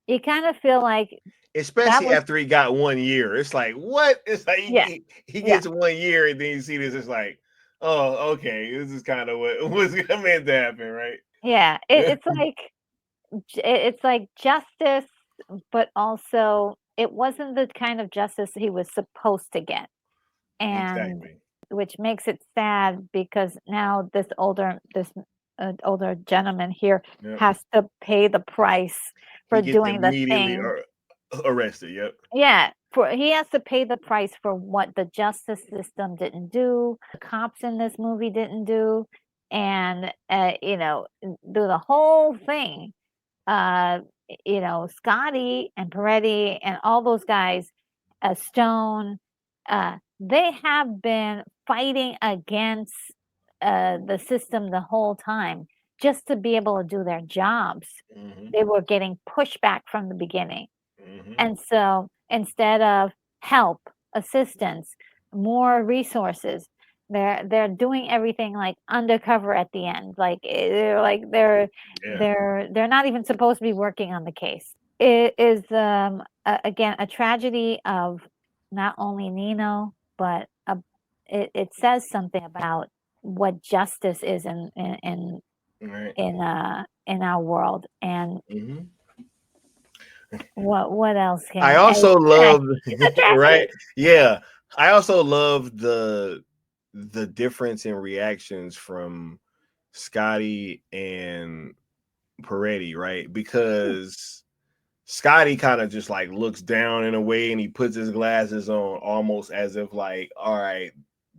you kind of feel like That especially was after he got 1 year. It's like, what? It's like yeah, he yeah, gets 1 year, and then you see this. It's like, oh, okay, this is kind of what was meant to happen, right? yeah. It's like justice, but also it wasn't the kind of justice he was supposed to get, and Exactly. which makes it sad because now older gentleman here Yep. has to pay the price He for gets doing the immediately thing. arrested. Yep. Yeah, for he has to pay the price for what the justice system didn't do, the cops in this movie didn't do, and, do the whole thing. Uh, Scotty and Peretti and all those guys, Stone, they have been fighting against, the system the whole time just to be able to do their jobs. Hmm. They were getting pushback from the beginning. Hmm. And so instead of help, assistance, more resources, they're doing everything like undercover at the end. Yeah. They're not even supposed to be working on the case. It is again a tragedy of not only Nino, but it says something about what justice is Right. in our world. And Hmm. what else I can also love, it's a tragedy. right? Yeah. I also love the difference in reactions from Scotty and Peretti, right? Because Scotty kind of just like looks down in a way, and he puts his glasses on almost as if like, all right,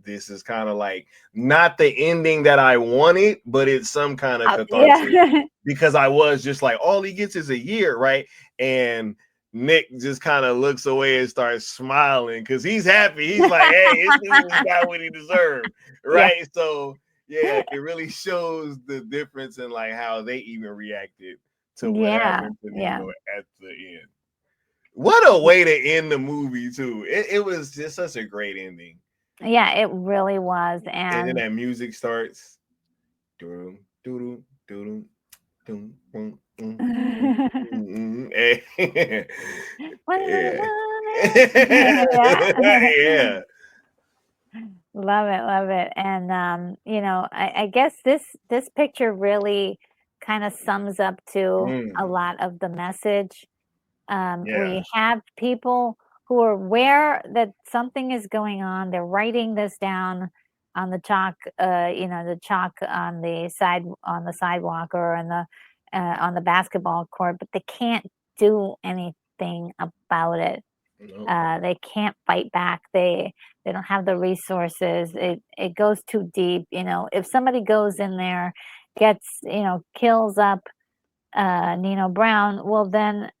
this is kind of like not the ending that I wanted, but it's some kind of catharsis, Yeah. because I was just like, all he gets is a year, right? And Nick just kind of looks away and starts smiling because he's happy. He's like, hey, his dude got what he deserved, Yeah. right? So yeah, it really shows the difference in like how they even reacted to what Yeah, happened to yeah. Nino at the end. What a way to end the movie too. It was just such a great ending. Yeah, it really was, And then and that music starts. Doo-doo, doo-doo, doo-doo, doo, boom, eh. What Yeah. Yeah. Yeah. Love it, and, I guess this picture really kinda sums up to a Mm, lot of the message. yeah. We have people who are aware that something is going on. They're writing this down on the chalk, the chalk on the sidewalk or on the basketball court, but they can't do anything about it. Nope. They can't fight back. They don't have the resources. It goes too deep. If somebody goes in there, kills up Nino Brown, well then,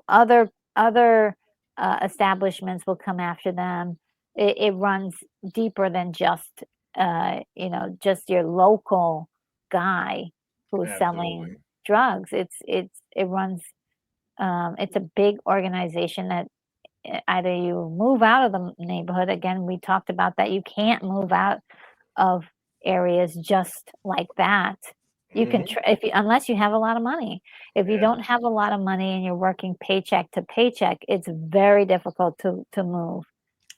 other establishments will come after them. It runs deeper than just your local guy who's selling Absolutely. drugs. It runs. It's a big organization that either you move out of the neighborhood. Again, we talked about that. You can't move out of areas just like that. You can Hmm. if you unless you have a lot of money. If you Yeah. don't have a lot of money and you're working paycheck to paycheck, it's very difficult to move.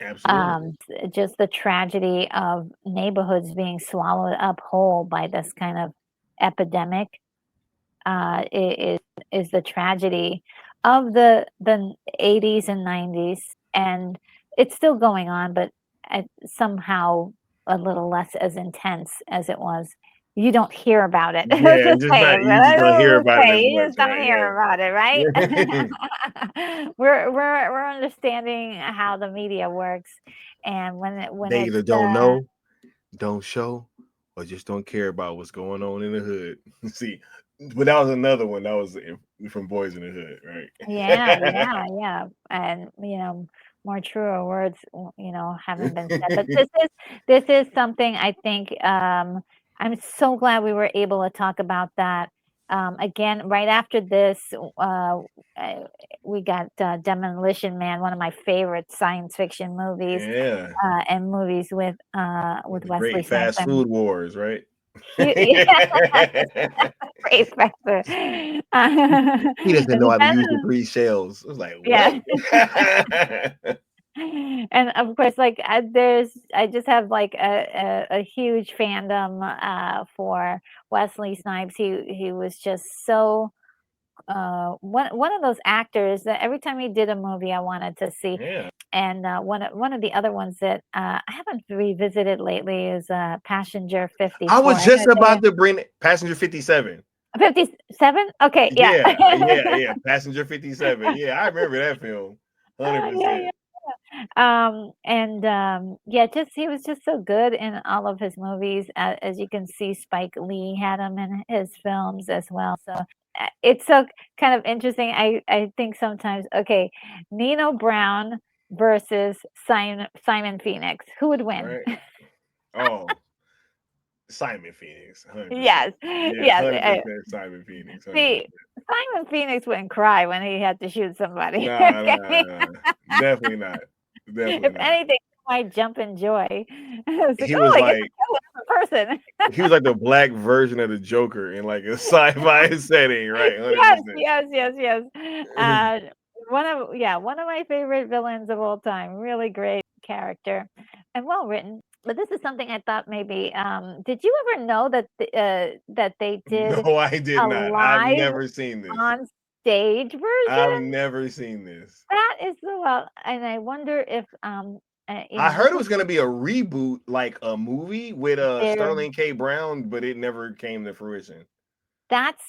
Absolutely. Just the tragedy of neighborhoods being swallowed up whole by this kind of epidemic, is the tragedy of the 80s and 90s, and it's still going on, but somehow a little less as intense as it was. You don't hear about it. Let's Yeah, just it's just say it. not, you just don't hear Let's about it say as you much, just don't hear right? about it, right? Yeah. We're understanding how the media works, and when They it's either don't know, don't show, or just don't care about what's going on in the hood. See, but that was another one that was from Boys in the Hood, Yeah, right? yeah, and, more truer words, haven't been said, but this is something I think, I'm so glad we were able to talk about that. Again, right after this, uh, we got, Demolition Man, one of my favorite science fiction movies, Yeah, and movies with the Wesley great fast Snipes. food wars, right? Yeah, great factor. He doesn't know And how to then, use the 3 shells. I was like, yeah. what? And of course, like, I just have like a huge fandom for Wesley Snipes. He was just so one of those actors that every time he did a movie I wanted to see. Yeah. And one of the other ones that I haven't revisited lately is Passenger I 54. was I just heard they about to bring Passenger 57. 57? Okay, yeah. Yeah. Passenger 57. Yeah, I remember that film. Yeah, 100%. yeah. And yeah, just he was just so good in all of his movies. As you can see, Spike Lee had him in his films as well. So it's so kind of interesting. I think sometimes, okay, Nino Brown versus Simon Phoenix, who would win? Right. Oh, Simon Phoenix. 100%. Yes, Yeah, yes. 100% Simon Phoenix. 100%. See, Simon Phoenix wouldn't cry when he had to shoot somebody. Nah, nah, Okay, nah. Definitely not. Definitely if not. anything, he might jump in joy. It's like, He oh, was I get to like kill another person. he was like the black version of the Joker in like a sci-fi setting, right? Yes, 100%. yes, yes, yes. One of my favorite villains of all time. Really great character and well written. But this is something I thought maybe. Did you ever know that that they did No, I did a not. I've live never seen this. on stage I've version? never seen this. That is so well, and I wonder if I this heard it will was gonna be a reboot, like a movie with there. Sterling K. Brown, but it never came to fruition. That's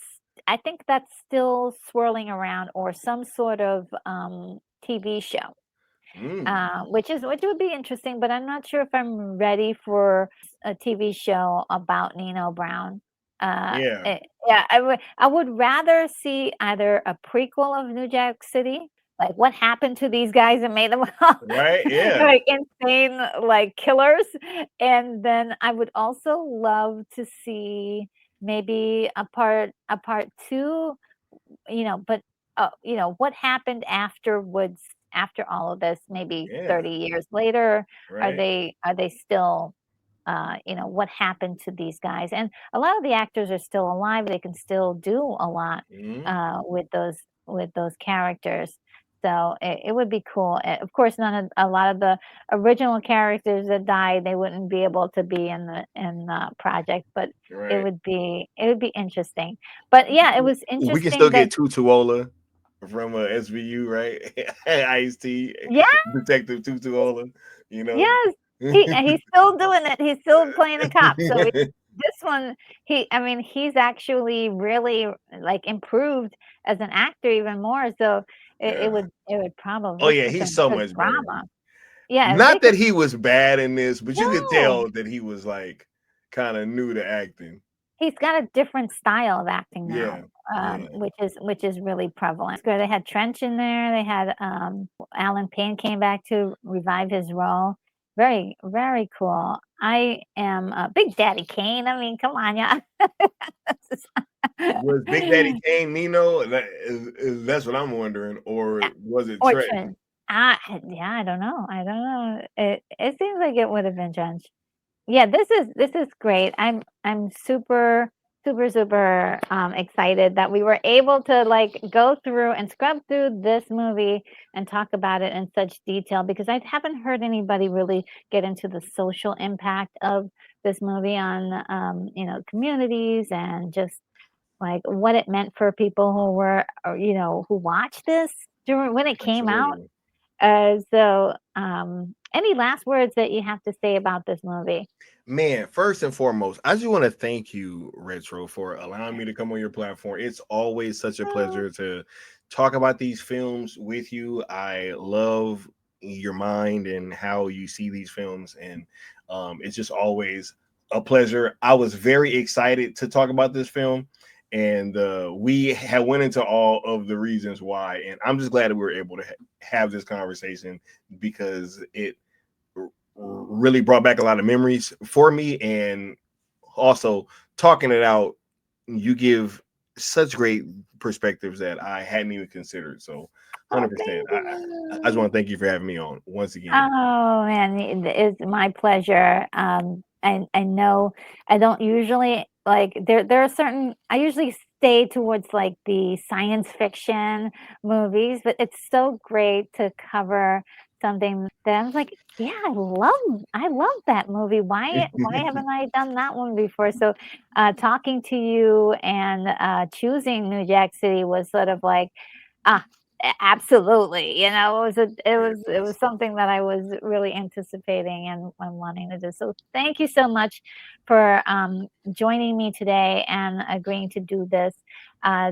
I think that's still swirling around, or some sort of TV show. Mm, Which would be interesting, but I'm not sure if I'm ready for a TV show about Nino Brown. yeah, Yeah, I would rather see either a prequel of New Jack City, like what happened to these guys and made them right, yeah, like insane like killers, and then I would also love to see maybe a part two, but what happened afterwards, after all of this, maybe yeah, 30 years later, are right. they still what happened to these guys? And a lot of the actors are still alive. They can still do a lot Mhm, with those characters. So it would be cool. Of course, a lot of the original characters that died, they wouldn't be able to be in the project, but it right. would be it would be interesting. But yeah, it was We can still interesting that get Tutuola from SVU, right? Ice T, yeah, Detective Tutuola, you know. yes, he's still doing it. He's still playing a cop. So this one, I mean, he's actually really like improved as an actor even more. So it Yeah. would it would Oh probably yeah, put he's some so good much better. drama. Yeah, if they Not could. that he was bad in this, but you could No, tell that he was like kind of new to acting. he's got a different style of acting now, Yeah, yeah, which is really prevalent. It's good. They had Trench in there. They had Alan Payne came back to revive his role. Very, very cool. I am a Big Daddy Kane. I mean, come on, yeah. was Big Daddy Kane Nino? That's what I'm wondering, or was it Or Trent? Trench. Yeah, I don't know. I don't know. It seems like it would have been Trench. Yeah, this is great. I'm super, super, super excited that we were able to like go through and scrub through this movie and talk about it in such detail, because I haven't heard anybody really get into the social impact of this movie on communities, and just like what it meant for people who were who watched this during when it came out. Absolutely. Any last words that you have to say about this movie? Man, first and foremost, I just want to thank you, Retro, for allowing me to come on your platform. It's always such a Oh, pleasure to talk about these films with you. I love your mind and how you see these films, and it's just always a pleasure. I was very excited to talk about this film, and we had went into all of the reasons why, and I'm just glad that we were able to have this conversation because it really brought back a lot of memories for me, and also talking it out, you give such great perspectives that I hadn't even considered. So oh, 100%. thank I just you. want to thank you for having me on once again. Oh man, it's my pleasure. I know I don't usually like there are certain I usually stay towards like the science fiction movies, but it's so great to cover something that I was like, yeah, I love that movie. Why haven't I done that one before? So talking to you and choosing New Jack City was sort of like, ah, absolutely. You know, it was something that I was really anticipating and wanting to do. So thank you so much for joining me today and agreeing to do this.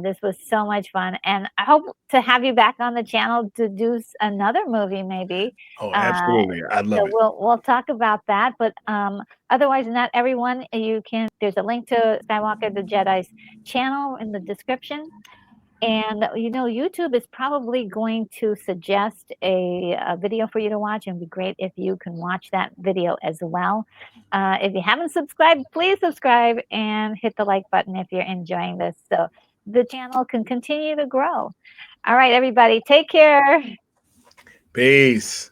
This was so much fun, and I hope to have you back on the channel to do another movie, maybe. Oh, Uh, absolutely. I'd so love it. we'll talk about that. But otherwise, not everyone. You can. There's a link to Skywalker the Jedi's channel in the description. And YouTube is probably going to suggest a video for you to watch, and it'd be great if you can watch that video as well. If you haven't subscribed, please subscribe and hit the like button if you're enjoying this, so the channel can continue to grow. All right, everybody, take care. Peace.